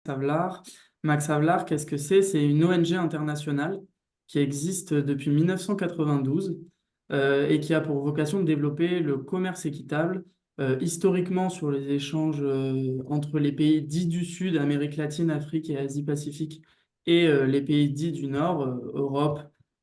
Havelaar. Max Havelaar, qu'est-ce que c'est? C'est une ONG internationale qui existe depuis 1992 et qui a pour vocation de développer le commerce équitable, historiquement sur les échanges entre les pays dits du Sud, Amérique latine, Afrique et Asie-Pacifique, et les pays dits du Nord, Europe,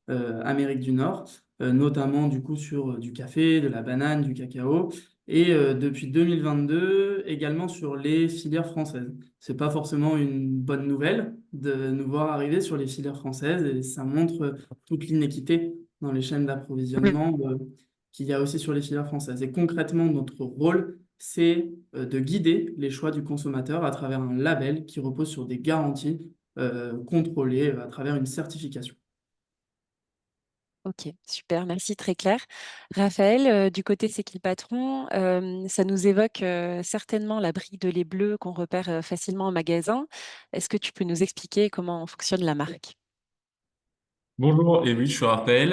Amérique du Nord, notamment du coup sur du café, de la banane, du cacao, et depuis 2022 également sur les filières françaises. C'est pas forcément une bonne nouvelle de nous voir arriver sur les filières françaises et ça montre toute l'inéquité dans les chaînes d'approvisionnement qu'il y a aussi sur les filières françaises. Et concrètement, notre rôle, c'est de guider les choix du consommateur à travers un label qui repose sur des garanties contrôlées à travers une certification. OK, super, merci, très clair. Raphaël, du côté C'est qui le patron? Ça nous évoque, certainement la brique de lait bleu qu'on repère, facilement en magasin. Est-ce que tu peux nous expliquer comment fonctionne la marque? Bonjour, et oui, je suis Raphaël,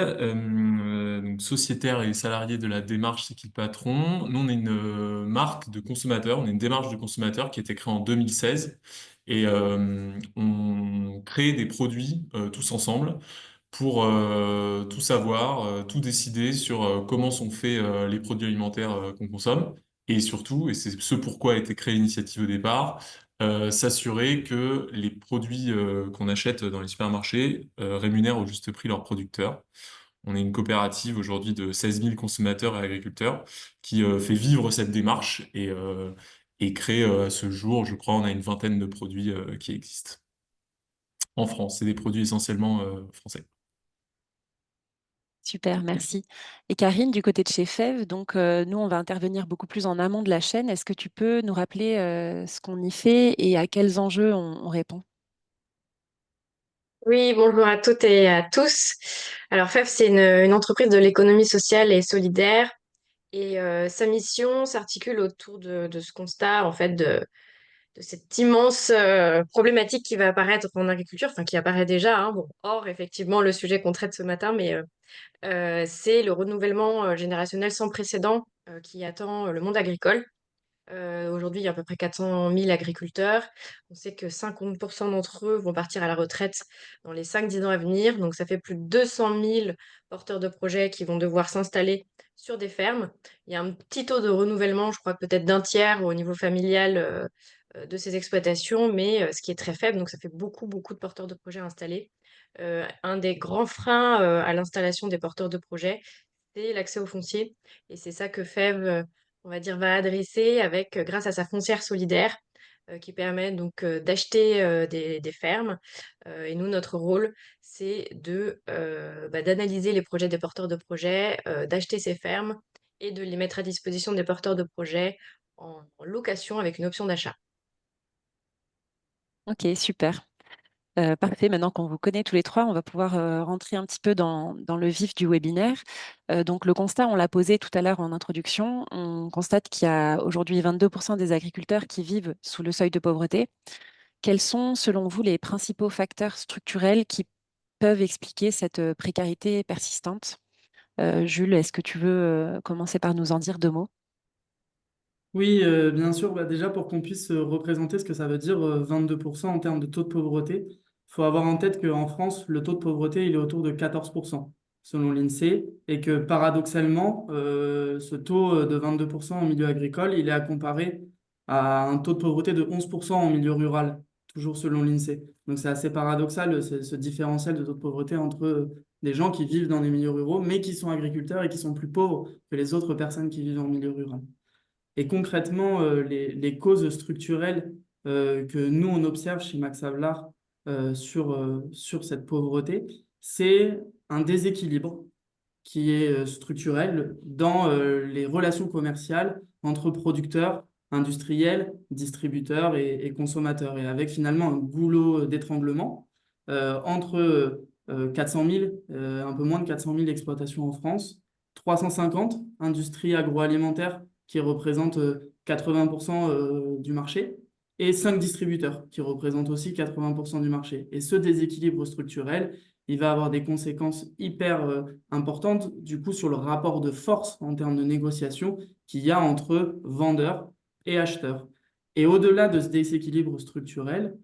donc sociétaire et salarié de la démarche C'est qui le patron. Nous, on est une marque de consommateurs, on est une démarche de consommateurs qui a été créée en 2016 et on crée des produits tous ensemble pour tout savoir, tout décider sur comment sont faits les produits alimentaires qu'on consomme et surtout, et c'est ce pourquoi a été créée l'initiative au départ, s'assurer que les produits qu'on achète dans les supermarchés rémunèrent au juste prix leurs producteurs. On est une coopérative aujourd'hui de 16 000 consommateurs et agriculteurs qui fait vivre cette démarche et crée à ce jour, je crois, on a une vingtaine de produits qui existent en France. C'est des produits essentiellement français. Super, merci. Et Karine, du côté de chez Fève, donc nous, on va intervenir beaucoup plus en amont de la chaîne. Est-ce que tu peux nous rappeler, ce qu'on y fait et à quels enjeux on répond? Oui, bonjour à toutes et à tous. Alors FEF, c'est une entreprise de l'économie sociale et solidaire et sa mission s'articule autour de ce constat en fait de cette immense problématique qui va apparaître en agriculture, enfin qui apparaît déjà, hein, bon, hors effectivement le sujet qu'on traite ce matin, mais c'est le renouvellement générationnel sans précédent qui attend le monde agricole. Aujourd'hui, il y a à peu près 400 000 agriculteurs. On sait que 50% d'entre eux vont partir à la retraite dans les 5-10 ans à venir. Donc, ça fait plus de 200 000 porteurs de projets qui vont devoir s'installer sur des fermes. Il y a un petit taux de renouvellement, je crois que peut-être d'un tiers au niveau familial de ces exploitations, mais ce qui est très faible. Donc, ça fait beaucoup, beaucoup de porteurs de projets installés. Un des grands freins à l'installation des porteurs de projets, c'est l'accès au foncier. Et c'est ça que FEV, on va dire, va adresser avec, grâce à sa foncière solidaire, qui permet donc d'acheter des fermes. Et nous, notre rôle, c'est d'analyser les projets des porteurs de projets, d'acheter ces fermes et de les mettre à disposition des porteurs de projets en location avec une option d'achat. OK, super. Parfait, maintenant qu'on vous connaît tous les 3, on va pouvoir, rentrer un petit peu dans le vif du webinaire. Donc le constat, on l'a posé tout à l'heure en introduction. On constate qu'il y a aujourd'hui 22 des agriculteurs qui vivent sous le seuil de pauvreté. Quels sont, selon vous, les principaux facteurs structurels qui peuvent expliquer cette, précarité persistante? Jules, est-ce que tu veux, commencer par nous en dire 2 mots? Oui, bien sûr, bah, déjà pour qu'on puisse représenter ce que ça veut dire 22% en termes de taux de pauvreté, il faut avoir en tête qu'en France, le taux de pauvreté il est autour de 14% selon l'INSEE et que paradoxalement, ce taux de 22% en milieu agricole, il est à comparer à un taux de pauvreté de 11% en milieu rural, toujours selon l'INSEE. Donc c'est assez paradoxal ce différentiel de taux de pauvreté entre des gens qui vivent dans des milieux ruraux, mais qui sont agriculteurs et qui sont plus pauvres que les autres personnes qui vivent en milieu rural. Et concrètement, les causes structurelles que nous, on observe chez Max Havelaar sur cette pauvreté, c'est un déséquilibre qui est structurel dans les relations commerciales entre producteurs, industriels, distributeurs et consommateurs, et avec finalement un goulot d'étranglement entre 400 000, un peu moins de 400 000 exploitations en France, 350 industries agroalimentaires qui représentent 80% du marché, et 5 distributeurs qui représentent aussi 80% du marché. Et ce déséquilibre structurel, il va avoir des conséquences hyper importante du coup sur le rapport de force en termes de négociation qu'il y a entre vendeurs et acheteurs. Et au-delà de ce déséquilibre structurel,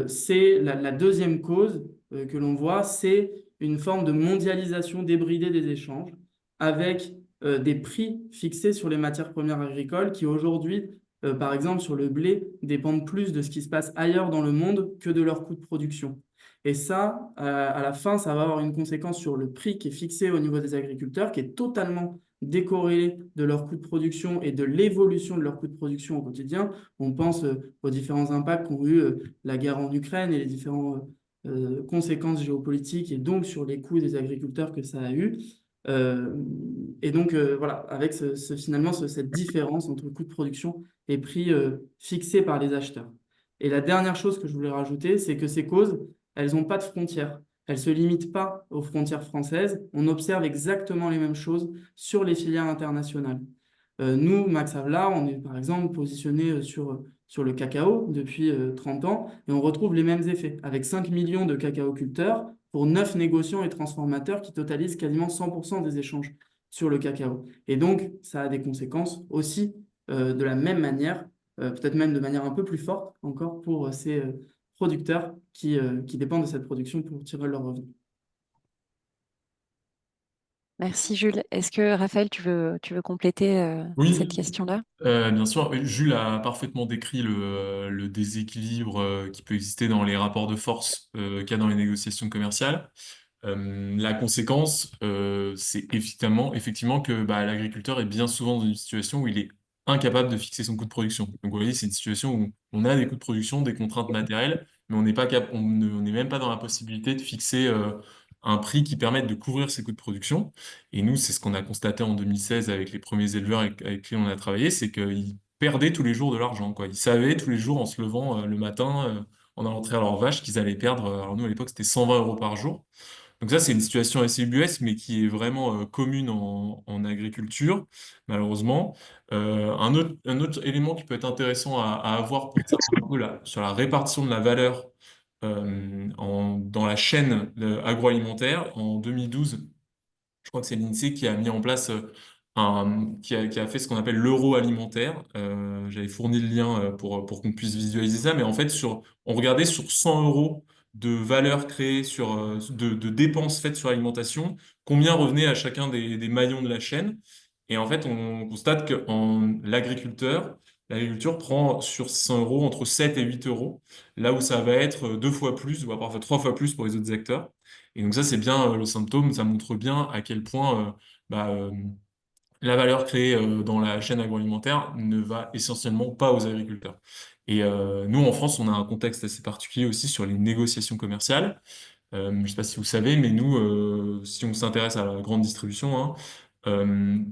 c'est la deuxième cause que l'on voit, c'est une forme de mondialisation débridée des échanges avec des prix fixés sur les matières premières agricoles qui aujourd'hui, par exemple sur le blé, dépendent plus de ce qui se passe ailleurs dans le monde que de leur coût de production. Et ça, à la fin, ça va avoir une conséquence sur le prix qui est fixé au niveau des agriculteurs, qui est totalement décorrélé de leur coût de production et de l'évolution de leur coût de production au quotidien. On pense aux différents impacts qu'ont eu la guerre en Ukraine et les différentes conséquences géopolitiques et donc sur les coûts des agriculteurs que ça a eu. Et donc, voilà, avec finalement cette différence entre coût de production et prix fixé par les acheteurs. Et la dernière chose que je voulais rajouter, c'est que ces causes, elles n'ont pas de frontières. Elles ne se limitent pas aux frontières françaises. On observe exactement les mêmes choses sur les filières internationales. Nous, Max Havelaar, on est par exemple positionné sur le cacao depuis 30 ans et on retrouve les mêmes effets avec 5 millions de cacaoculteurs pour 9 négociants et transformateurs qui totalisent quasiment 100% des échanges sur le cacao. Et donc, ça a des conséquences aussi de la même manière, peut-être même de manière un peu plus forte encore pour ces producteurs qui dépendent de cette production pour tirer leur revenu. Merci Jules. Est-ce que Raphaël, tu veux compléter cette Oui, question-là? bien sûr. Jules a parfaitement décrit le déséquilibre qui peut exister dans les rapports de force qu'il y a dans les négociations commerciales. La conséquence, c'est effectivement que bah, l'agriculteur est bien souvent dans une situation où il est incapable de fixer son coût de production. Donc, vous voyez, c'est une situation où on a des coûts de production, des contraintes matérielles, mais on n'est même pas dans la possibilité de fixer un prix qui permette de couvrir ses coûts de production. Et nous, c'est ce qu'on a constaté en 2016 avec les premiers éleveurs avec qui on a travaillé, c'est qu'ils perdaient tous les jours de l'argent, quoi. Ils savaient tous les jours en se levant le matin, en allant traire leurs vaches, qu'ils allaient perdre. Alors nous, à l'époque, c'était 120 euros par jour. Donc ça, c'est une situation assez ubuesque, mais qui est vraiment commune en agriculture, malheureusement. Un autre élément qui peut être intéressant à avoir pour savoir un peu sur la répartition de la valeur dans la chaîne agroalimentaire, en 2012, je crois que c'est l'INSEE qui a mis en place qui a fait ce qu'on appelle l'euro alimentaire. J'avais fourni le lien pour qu'on puisse visualiser ça, mais en fait, on regardait sur 100 euros de valeur créée de dépenses faites sur l'alimentation, combien revenait à chacun des maillons de la chaîne. Et en fait, on constate que l'agriculture prend sur 100 euros entre 7 et 8 euros, là où ça va être deux fois plus, voire parfois trois fois plus pour les autres acteurs. Et donc ça, c'est bien le symptôme, ça montre bien à quel point bah, la valeur créée dans la chaîne agroalimentaire ne va essentiellement pas aux agriculteurs. Et nous, en France, on a un contexte assez particulier aussi sur les négociations commerciales. Je ne sais pas si vous savez, mais nous, si on s'intéresse à la grande distribution, hein,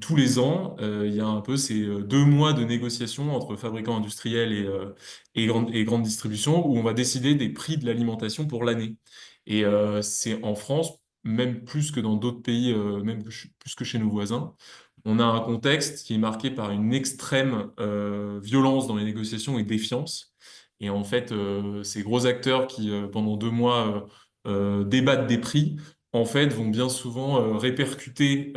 tous les ans, il y a un peu ces 2 mois de négociations entre fabricants industriels et grande distribution où on va décider des prix de l'alimentation pour l'année. Et c'est en France, même plus que dans d'autres pays, plus que chez nos voisins, on a un contexte qui est marqué par une extrême violence dans les négociations et défiance. Et en fait, ces gros acteurs qui, pendant 2 mois, débattent des prix, en fait, vont bien souvent répercuter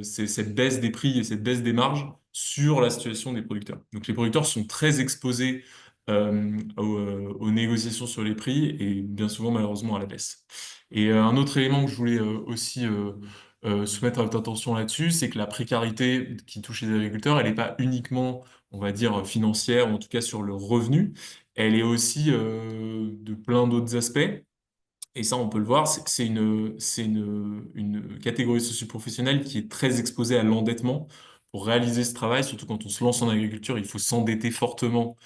cette baisse des prix et cette baisse des marges sur la situation des producteurs. Donc les producteurs sont très exposés aux négociations sur les prix et bien souvent malheureusement à la baisse. Et un autre élément que je voulais aussi soumettre à votre attention là-dessus, c'est que la précarité qui touche les agriculteurs, elle n'est pas uniquement, on va dire, financière, ou en tout cas sur le revenu, elle est aussi de plein d'autres aspects. Et ça, on peut le voir, une catégorie socio-professionnelle qui est très exposée à l'endettement. Pour réaliser ce travail, surtout quand on se lance en agriculture, il faut s'endetter fortement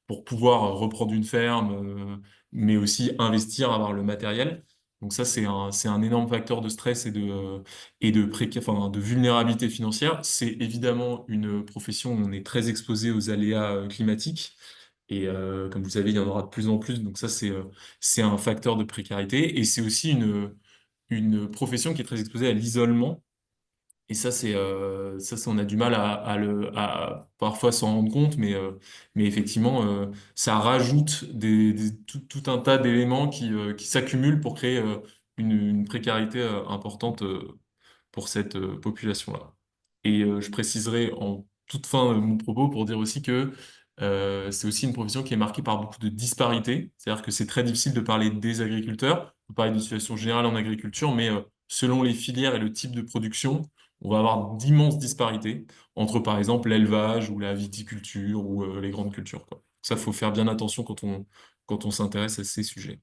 pour pouvoir reprendre une ferme, mais aussi investir, avoir le matériel. Donc ça, c'est un énorme facteur de stress enfin, de vulnérabilité financière. C'est évidemment une profession où on est très exposé aux aléas climatiques. Et comme vous savez, il y en aura de plus en plus. Donc ça, c'est un facteur de précarité. Et c'est aussi une profession qui est très exposée à l'isolement. Et on a du mal à parfois s'en rendre compte, mais effectivement, ça rajoute tout un tas d'éléments qui s'accumulent pour créer une précarité importante pour cette population-là. Et je préciserai en toute fin de mon propos pour dire aussi que C'est aussi une profession qui est marquée par beaucoup de disparités. C'est-à-dire que c'est très difficile de parler des agriculteurs. On peut parler d'une situation générale en agriculture, mais selon les filières et le type de production, on va avoir d'immenses disparités entre, par exemple, l'élevage ou la viticulture ou les grandes cultures, quoi. Ça, faut faire bien attention quand on s'intéresse à ces sujets.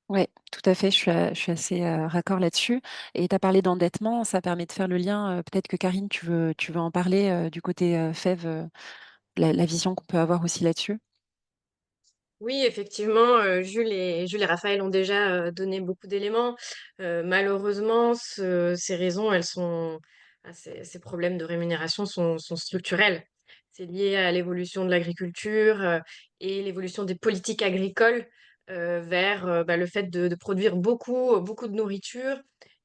Oui, tout à fait, je suis assez raccord là-dessus. Et tu as parlé d'endettement, ça permet de faire le lien. Peut-être que Karine, tu veux en parler du côté FEV, la vision qu'on peut avoir aussi là-dessus. Oui, effectivement, Jules et Raphaël ont déjà donné beaucoup d'éléments. Malheureusement, ces raisons, ces problèmes de rémunération sont structurels. C'est lié à l'évolution de l'agriculture et l'évolution des politiques agricoles vers le fait de produire beaucoup de nourriture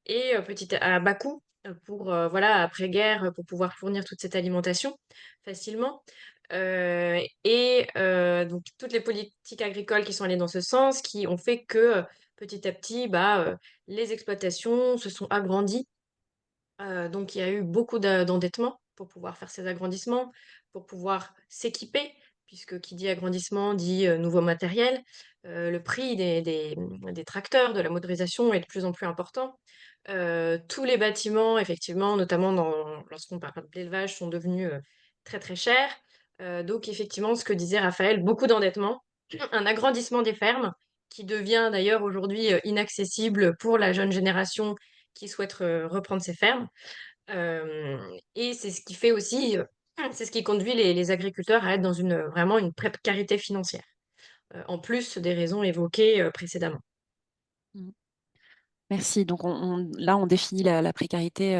et à bas coût pour voilà après-guerre pour pouvoir fournir toute cette alimentation facilement. Donc toutes les politiques agricoles qui sont allées dans ce sens, qui ont fait que petit à petit, les exploitations se sont agrandies. Donc il y a eu beaucoup d'endettement pour pouvoir faire ces agrandissements, pour pouvoir s'équiper, puisque qui dit agrandissement dit nouveau matériel. Le prix des tracteurs, de la motorisation est de plus en plus important. Tous les bâtiments, effectivement, notamment lorsqu'on parle de l'élevage, sont devenus très très chers. Donc effectivement, ce que disait Raphaël, beaucoup d'endettement, un agrandissement des fermes qui devient d'ailleurs aujourd'hui inaccessible pour la jeune génération qui souhaite reprendre ses fermes. Et c'est ce qui fait aussi, c'est ce qui conduit les agriculteurs à être dans vraiment une précarité financière, en plus des raisons évoquées précédemment. Mm. Merci. Donc là, on définit la précarité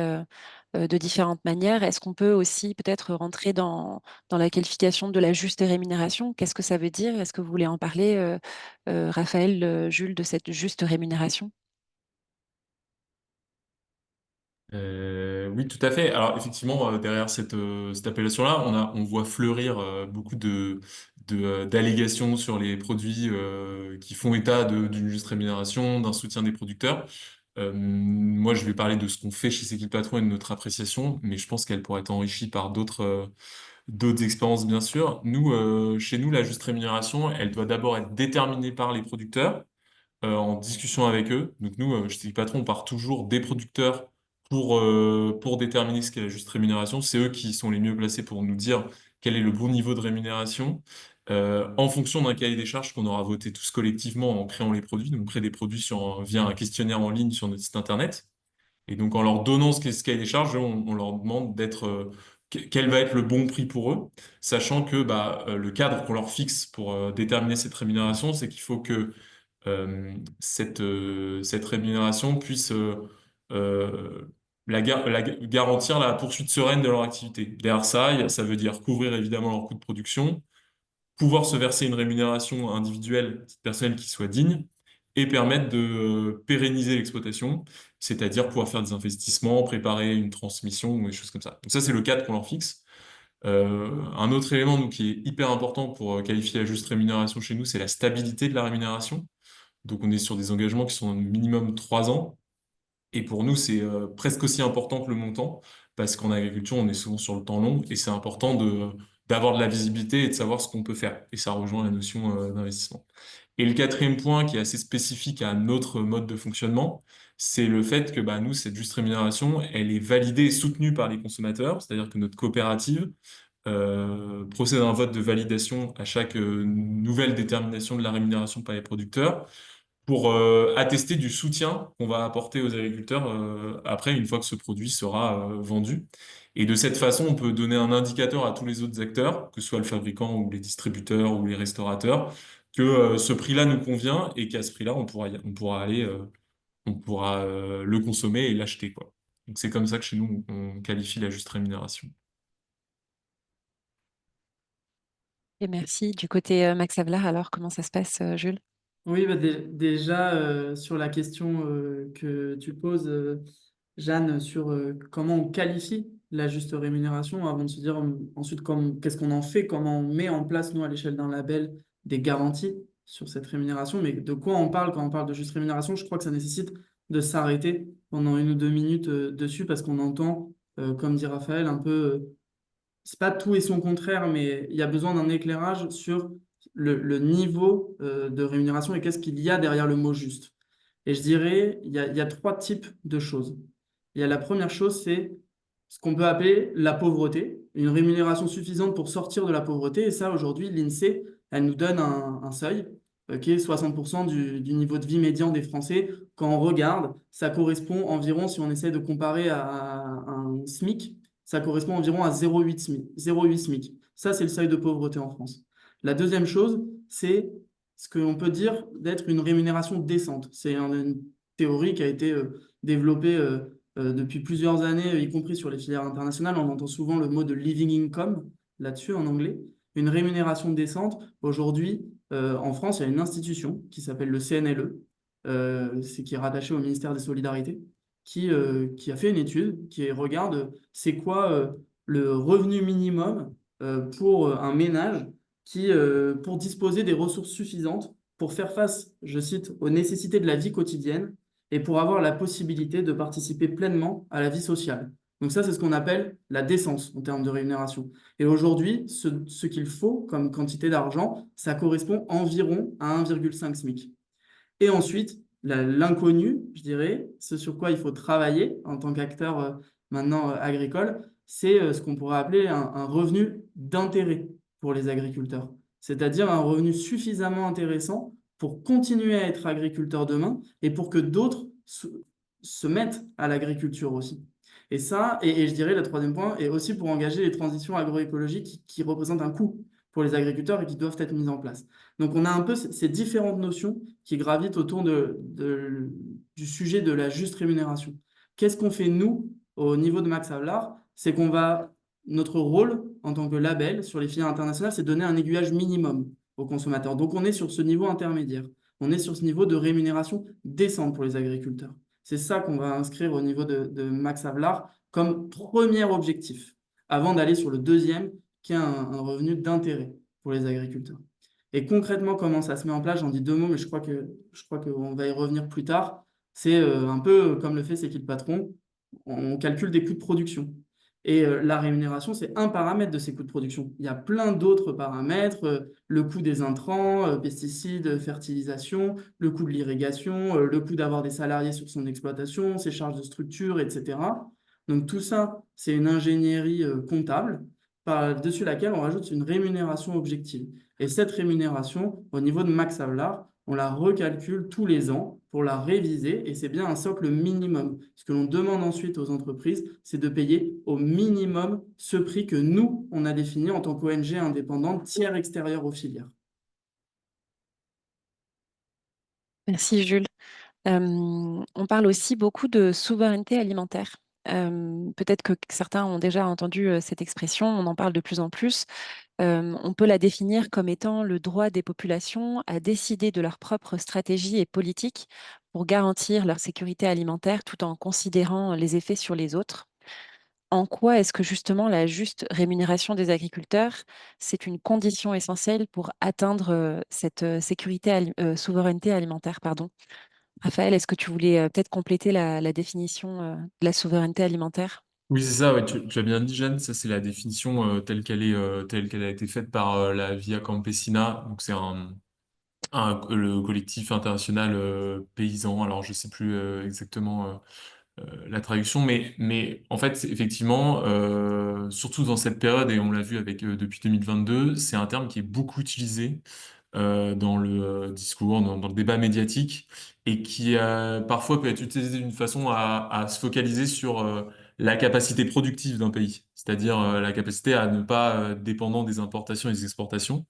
de différentes manières. Est-ce qu'on peut aussi peut-être rentrer dans la qualification de la juste rémunération? Qu'est-ce que ça veut dire? Est-ce que vous voulez en parler, Raphaël, Jules, de cette juste rémunération? Oui, tout à fait. Alors effectivement, derrière cette appellation-là, on voit fleurir beaucoup d'allégations sur les produits qui font état d'une juste rémunération, d'un soutien des producteurs. Moi, je vais parler de ce qu'on fait chez Séquipe Patron et de notre appréciation, mais je pense qu'elle pourrait être enrichie par d'autres expériences, bien sûr. Nous, chez nous, la juste rémunération, elle doit d'abord être déterminée par les producteurs en discussion avec eux. Donc nous, chez Séquipe Patron, on part toujours des producteurs pour déterminer ce qu'est la juste rémunération. C'est eux qui sont les mieux placés pour nous dire quel est le bon niveau de rémunération en fonction d'un cahier des charges qu'on aura voté tous collectivement en créant les produits. Donc on crée des produits via un questionnaire en ligne sur notre site internet. Et donc, en leur donnant ce cahier des charges, on leur demande quel va être le bon prix pour eux, sachant que le cadre qu'on leur fixe pour déterminer cette rémunération, c'est qu'il faut que cette rémunération puisse garantir la poursuite sereine de leur activité. Derrière ça, ça veut dire couvrir évidemment leurs coûts de production, pouvoir se verser une rémunération individuelle, personnelle qui soit digne, et permettre de pérenniser l'exploitation, c'est-à-dire pouvoir faire des investissements, préparer une transmission ou des choses comme ça. Donc ça, c'est le cadre qu'on leur fixe. Un autre élément nous, qui est hyper important pour qualifier la juste rémunération chez nous, c'est la stabilité de la rémunération. Donc on est sur des engagements qui sont un minimum 3 ans. Et pour nous, c'est presque aussi important que le montant, parce qu'en agriculture, on est souvent sur le temps long, et c'est important d'avoir de la visibilité et de savoir ce qu'on peut faire. Et ça rejoint la notion d'investissement. Et le quatrième point, qui est assez spécifique à notre mode de fonctionnement, c'est le fait que nous, cette juste rémunération, elle est validée et soutenue par les consommateurs, c'est-à-dire que notre coopérative procède à un vote de validation à chaque nouvelle détermination de la rémunération par les producteurs pour attester du soutien qu'on va apporter aux agriculteurs après, une fois que ce produit sera vendu. Et de cette façon, on peut donner un indicateur à tous les autres acteurs, que ce soit le fabricant ou les distributeurs ou les restaurateurs, que ce prix-là nous convient et qu'à ce prix-là, on pourra le consommer et l'acheter, quoi. Donc c'est comme ça que chez nous, on qualifie la juste rémunération. Et merci. Du côté Max Havelaar, alors, comment ça se passe, Jules? Oui, déjà, sur la question que tu poses, Jeanne, sur comment on qualifie la juste rémunération, avant de se dire ensuite qu'est-ce qu'on en fait, comment on met en place, nous, à l'échelle d'un label, des garanties sur cette rémunération. Mais de quoi on parle quand on parle de juste rémunération? Je crois que ça nécessite de s'arrêter pendant 1 ou 2 minutes dessus, parce qu'on entend, comme dit Raphaël, un peu c'est pas tout et son contraire, mais il y a besoin d'un éclairage sur le niveau de rémunération et qu'est-ce qu'il y a derrière le mot juste. Et je dirais, il y a trois types de choses. Il y a la première chose, c'est ce qu'on peut appeler la pauvreté, une rémunération suffisante pour sortir de la pauvreté. Et ça, aujourd'hui, l'INSEE, elle nous donne un seuil qui est 60% du niveau de vie médian des Français. Quand on regarde, ça correspond environ, si on essaie de comparer à un SMIC, ça correspond environ à 0,8 SMIC. 0,8 SMIC. Ça, c'est le seuil de pauvreté en France. La deuxième chose, c'est ce qu'on peut dire d'être une rémunération décente. C'est une théorie qui a été développée depuis plusieurs années, y compris sur les filières internationales. On entend souvent le mot de living income là-dessus en anglais. Une rémunération décente. Aujourd'hui, en France, il y a une institution qui s'appelle le CNLE, qui est rattaché au ministère des Solidarités, qui a fait une étude qui regarde c'est quoi le revenu minimum pour un ménage pour disposer des ressources suffisantes pour faire face, je cite, aux nécessités de la vie quotidienne et pour avoir la possibilité de participer pleinement à la vie sociale. Donc ça, c'est ce qu'on appelle la décence en termes de rémunération. Et aujourd'hui, ce qu'il faut comme quantité d'argent, ça correspond environ à 1,5 SMIC. Et ensuite, l'inconnu, je dirais, ce sur quoi il faut travailler en tant qu'acteur maintenant agricole, c'est ce qu'on pourrait appeler un revenu d'intérêt pour les agriculteurs. C'est-à-dire un revenu suffisamment intéressant pour continuer à être agriculteur demain et pour que d'autres se mettent à l'agriculture aussi. Et ça, et je dirais le troisième point, est aussi pour engager les transitions agroécologiques qui représentent un coût pour les agriculteurs et qui doivent être mises en place. Donc on a un peu ces différentes notions qui gravitent autour du sujet de la juste rémunération. Qu'est-ce qu'on fait nous au niveau de Max Havelaar? C'est notre rôle en tant que label sur les filières internationales, c'est donner un aiguillage minimum aux consommateurs. Donc on est sur ce niveau intermédiaire. On est sur ce niveau de rémunération décente pour les agriculteurs. C'est ça qu'on va inscrire au niveau de Max Havelaar comme premier objectif, avant d'aller sur le deuxième, qui est un revenu d'intérêt pour les agriculteurs. Et concrètement, comment ça se met en place? J'en dis deux mots, mais je crois qu'on va y revenir plus tard. C'est un peu comme le fait C'est qui le patron? On calcule des coûts de production. Et la rémunération, c'est un paramètre de ces coûts de production. Il y a plein d'autres paramètres, le coût des intrants, pesticides, fertilisation, le coût de l'irrigation, le coût d'avoir des salariés sur son exploitation, ses charges de structure, etc. Donc tout ça, c'est une ingénierie comptable par-dessus laquelle on rajoute une rémunération objective. Et cette rémunération, au niveau de Max Havelaar, on la recalcule tous les ans pour la réviser et c'est bien un socle minimum. Ce que l'on demande ensuite aux entreprises, c'est de payer au minimum ce prix que nous, on a défini en tant qu'ONG indépendante, tiers extérieur aux filières. Merci Jules. On parle aussi beaucoup de souveraineté alimentaire. Peut-être que certains ont déjà entendu cette expression, on en parle de plus en plus. On peut la définir comme étant le droit des populations à décider de leur propre stratégie et politique pour garantir leur sécurité alimentaire tout en considérant les effets sur les autres. En quoi est-ce que justement la juste rémunération des agriculteurs, c'est une condition essentielle pour atteindre cette souveraineté alimentaire, pardon. Raphaël, est-ce que tu voulais peut-être compléter la définition de la souveraineté alimentaire? Oui, c'est ça, ouais, tu as bien dit, Jeanne, ça c'est la définition telle qu'elle a été faite par la Via Campesina. Donc c'est le collectif international paysan. Alors je sais plus exactement la traduction, mais en fait, effectivement, surtout dans cette période, et on l'a vu depuis 2022, c'est un terme qui est beaucoup utilisé dans le discours, dans le débat médiatique, et qui parfois peut être utilisé d'une façon à se focaliser sur la capacité productive d'un pays, c'est-à-dire la capacité à ne pas dépendant des importations et des exportations.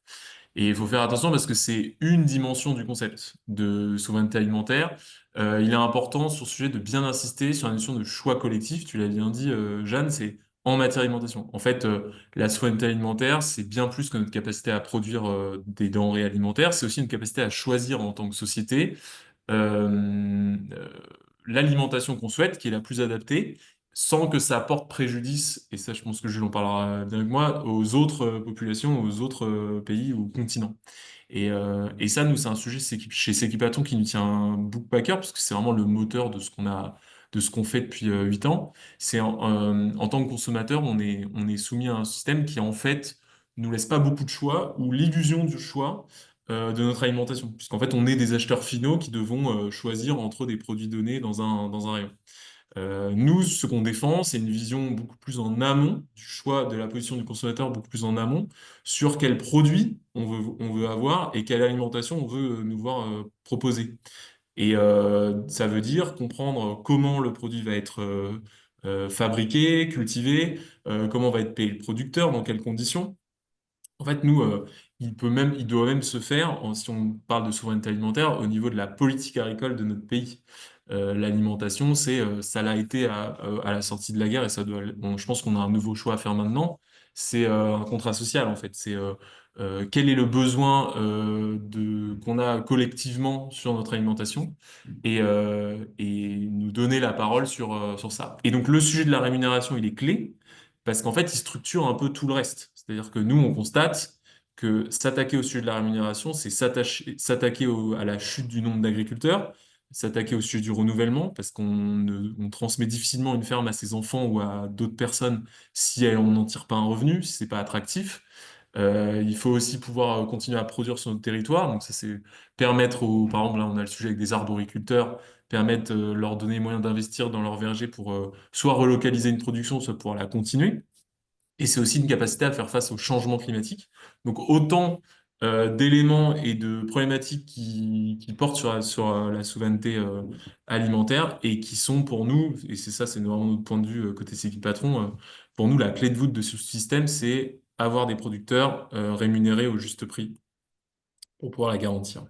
Et il faut faire attention parce que c'est une dimension du concept de souveraineté alimentaire. Il est important sur ce sujet de bien insister sur la notion de choix collectif. Tu l'as bien dit, Jeanne, c'est en matière d'alimentation. En fait, la souveraineté alimentaire, c'est bien plus que notre capacité à produire des denrées alimentaires. C'est aussi une capacité à choisir en tant que société euh, l'alimentation qu'on souhaite, qui est la plus adaptée, sans que ça porte préjudice, et ça je pense que Jules en parlera bien avec moi, aux autres populations, aux autres pays ou continents. Et ça, nous, c'est un sujet chez Sekipaton qui nous tient beaucoup à cœur, parce que c'est vraiment le moteur de ce qu'on a de ce qu'on fait depuis 8 ans. C'est en tant que consommateur, on est soumis à un système qui en fait nous laisse pas beaucoup de choix ou l'illusion du choix de notre alimentation, puisqu'en fait on est des acheteurs finaux qui devons choisir entre des produits donnés dans un rayon. Nous, ce qu'on défend, c'est une vision beaucoup plus en amont du choix de la position du consommateur, beaucoup plus en amont, sur quels produits on veut avoir et quelle alimentation on veut nous voir proposer. Et ça veut dire comprendre comment le produit va être fabriqué, cultivé, comment va être payé le producteur, dans quelles conditions. En fait, nous, il doit même se faire, si on parle de souveraineté alimentaire, au niveau de la politique agricole de notre pays. L'alimentation, ça l'a été à la sortie de la guerre et bon, je pense qu'on a un nouveau choix à faire maintenant. C'est un contrat social, en fait. Quel est le besoin qu'on a collectivement sur notre alimentation et nous donner la parole sur ça. Et donc, le sujet de la rémunération, il est clé parce qu'en fait, il structure un peu tout le reste. C'est-à-dire que nous, on constate que s'attaquer au sujet de la rémunération, c'est s'attaquer à la chute du nombre d'agriculteurs, s'attaquer au sujet du renouvellement, parce on transmet difficilement une ferme à ses enfants ou à d'autres personnes si on n'en tire pas un revenu, si c'est pas attractif. Il faut aussi pouvoir continuer à produire sur notre territoire. Donc ça, c'est permettre par exemple, là, on a le sujet avec des arboriculteurs, permettre leur donner les moyens d'investir dans leur verger pour soit relocaliser une production, soit pouvoir la continuer. Et c'est aussi une capacité à faire face au changement climatique. Donc autant d'éléments et de problématiques qui portent sur la souveraineté alimentaire et qui sont pour nous, et c'est ça, c'est vraiment notre point de vue côté Sécu Patron, pour nous, la clé de voûte de ce système, c'est avoir des producteurs rémunérés au juste prix pour pouvoir la garantir.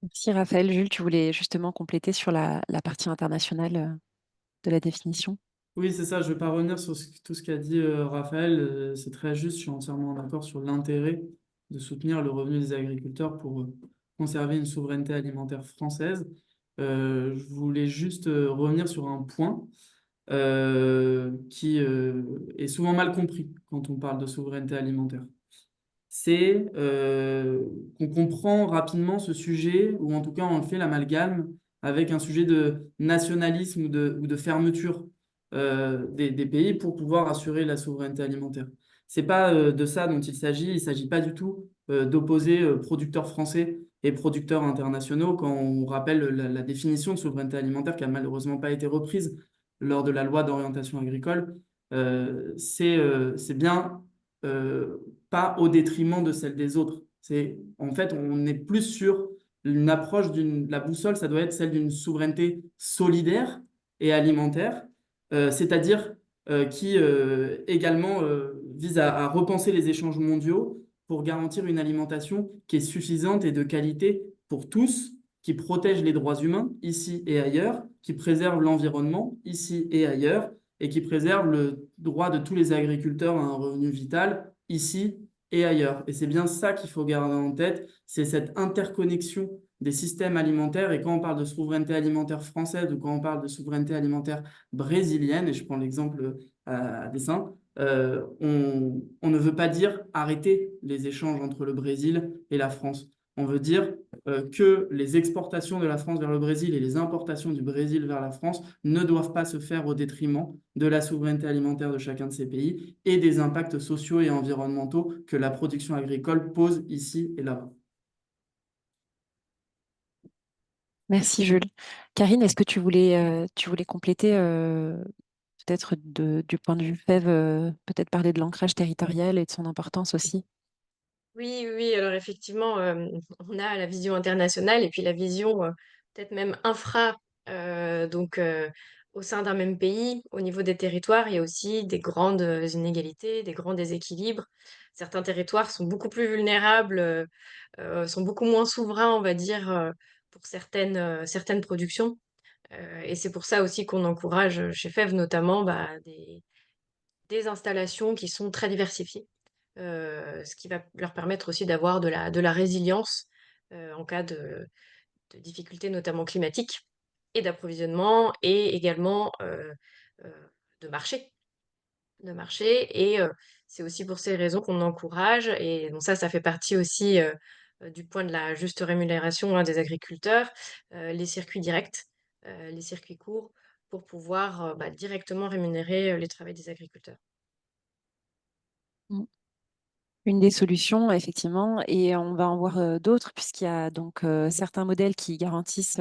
Merci Raphaël. Jules, tu voulais justement compléter sur la partie internationale de la définition. Oui, c'est ça. Je ne vais pas revenir sur tout ce qu'a dit Raphaël. C'est très juste. Je suis entièrement d'accord sur l'intérêt de soutenir le revenu des agriculteurs pour conserver une souveraineté alimentaire française. Je voulais juste revenir sur un point qui est souvent mal compris quand on parle de souveraineté alimentaire. C'est qu'on comprend rapidement ce sujet, ou en tout cas on fait l'amalgame avec un sujet de nationalisme ou de fermeture des pays pour pouvoir assurer la souveraineté alimentaire. C'est pas de ça dont il s'agit. Il s'agit pas du tout d'opposer producteurs français et producteurs internationaux quand on rappelle la définition de souveraineté alimentaire qui a malheureusement pas été reprise lors de la loi d'orientation agricole. C'est bien euh, pas au détriment de celle des autres. En fait, on est plus sur une approche la boussole, ça doit être celle d'une souveraineté solidaire et alimentaire, c'est-à-dire qui également vise à repenser les échanges mondiaux pour garantir une alimentation qui est suffisante et de qualité pour tous, qui protège les droits humains ici et ailleurs, qui préserve l'environnement ici et ailleurs, et qui préserve le droit de tous les agriculteurs à un revenu vital ici et ailleurs. Et c'est bien ça qu'il faut garder en tête, c'est cette interconnexion des systèmes alimentaires. Et quand on parle de souveraineté alimentaire française ou quand on parle de souveraineté alimentaire brésilienne, et je prends l'exemple à dessein, on ne veut pas dire arrêter les échanges entre le Brésil et la France. On veut dire que les exportations de la France vers le Brésil et les importations du Brésil vers la France ne doivent pas se faire au détriment de la souveraineté alimentaire de chacun de ces pays et des impacts sociaux et environnementaux que la production agricole pose ici et là-bas. Merci Jules. Karine, est-ce que tu voulais compléter peut-être du point de vue FEV, peut-être parler de l'ancrage territorial et de son importance aussi? Oui, oui, oui. Alors effectivement, on a la vision internationale et puis la vision peut-être même infra. Donc, au sein d'un même pays, au niveau des territoires, il y a aussi des grandes inégalités, des grands déséquilibres. Certains territoires sont beaucoup plus vulnérables, sont beaucoup moins souverains, on va dire, pour certaines productions. Et c'est pour ça aussi qu'on encourage chez FEV notamment bah, des installations qui sont très diversifiées, ce qui va leur permettre aussi d'avoir de la résilience en cas de difficultés, notamment climatiques, et d'approvisionnement, et également euh, de marché. De marché. Et c'est aussi pour ces raisons qu'on encourage, et donc ça fait partie aussi du point de la juste rémunération, hein, des agriculteurs, les circuits directs, les circuits courts, pour pouvoir directement rémunérer les travaux des agriculteurs. Mm. Une des solutions, effectivement, et on va en voir d'autres, puisqu'il y a donc certains modèles qui garantissent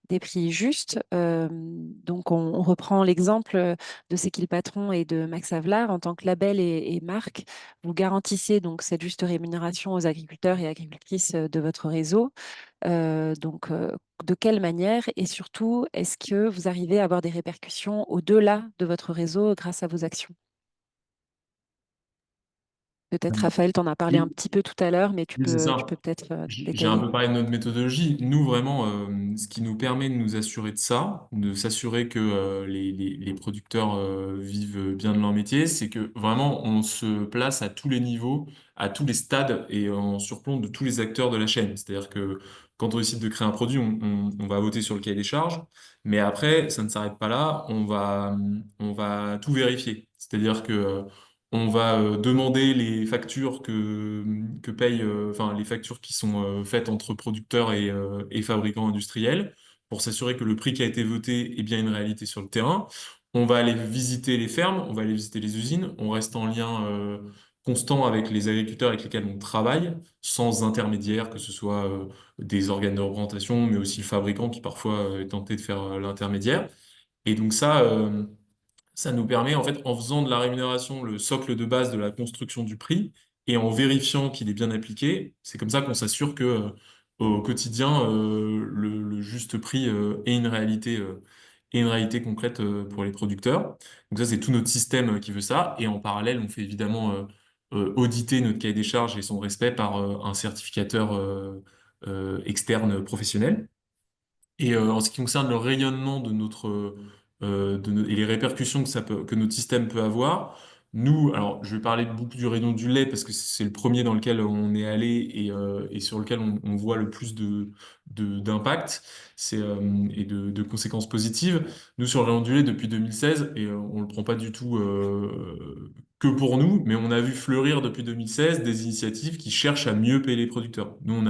des prix justes. Donc, on reprend l'exemple de C'est qui le patron et de Max Havelaar. En tant que label et marque, vous garantissez donc cette juste rémunération aux agriculteurs et agricultrices de votre réseau. De quelle manière et surtout, est-ce que vous arrivez à avoir des répercussions au-delà de votre réseau grâce à vos actions? Peut-être, Raphaël, tu en as parlé un Oui, petit peu tout à l'heure, mais tu oui, c'est peux, tu ça. peux peut-être J'ai un détailler. peu parlé de notre méthodologie. Nous, vraiment, ce qui nous permet de nous assurer de ça, de s'assurer que les producteurs vivent bien de leur métier, c'est que vraiment, on se place à tous les niveaux, à tous les stades et en surplomb de tous les acteurs de la chaîne. C'est-à-dire que quand on décide de créer un produit, on va voter sur le cahier des charges, mais après, ça ne s'arrête pas là, on va tout vérifier. C'est-à-dire que on va demander les factures que payent, enfin les factures qui sont faites entre producteurs et fabricants industriels pour s'assurer que le prix qui a été voté est bien une réalité sur le terrain. On va aller visiter les fermes, on va aller visiter les usines, on reste en lien constant avec les agriculteurs avec lesquels on travaille, sans intermédiaire, que ce soit des organes de représentation, mais aussi le fabricant qui parfois est tenté de faire l'intermédiaire. Et donc ça nous permet, en fait, en faisant de la rémunération le socle de base de la construction du prix et en vérifiant qu'il est bien appliqué, c'est comme ça qu'on s'assure que, au quotidien, le juste prix est une réalité concrète pour les producteurs. Donc ça, c'est tout notre système qui veut ça. Et en parallèle, on fait évidemment auditer notre cahier des charges et son respect par un certificateur externe professionnel. Et en ce qui concerne le rayonnement de et les répercussions que notre système peut avoir, nous, alors je vais parler beaucoup du rayon du lait parce que c'est le premier dans lequel on est allé et sur lequel on voit le plus d'impact et de conséquences positives. Nous, sur le rayon du lait depuis 2016, et on le prend pas du tout que pour nous, mais on a vu fleurir depuis 2016 des initiatives qui cherchent à mieux payer les producteurs. Nous,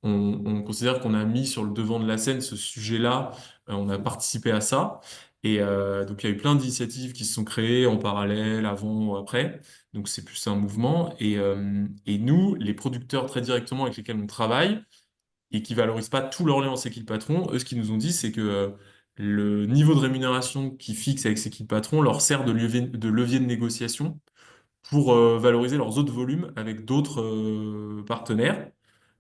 on considère qu'on a mis sur le devant de la scène ce sujet-là, on a participé à ça. Et donc il y a eu plein d'initiatives qui se sont créées en parallèle, avant ou après. Donc c'est plus un mouvement. Et nous, les producteurs très directement avec lesquels on travaille et qui valorisent pas tout leur lait en C'est qui le patron, eux ce qu'ils nous ont dit, c'est que le niveau de rémunération qu'ils fixent avec C'est qui le patron leur sert de levier de négociation pour valoriser leurs autres volumes avec d'autres partenaires.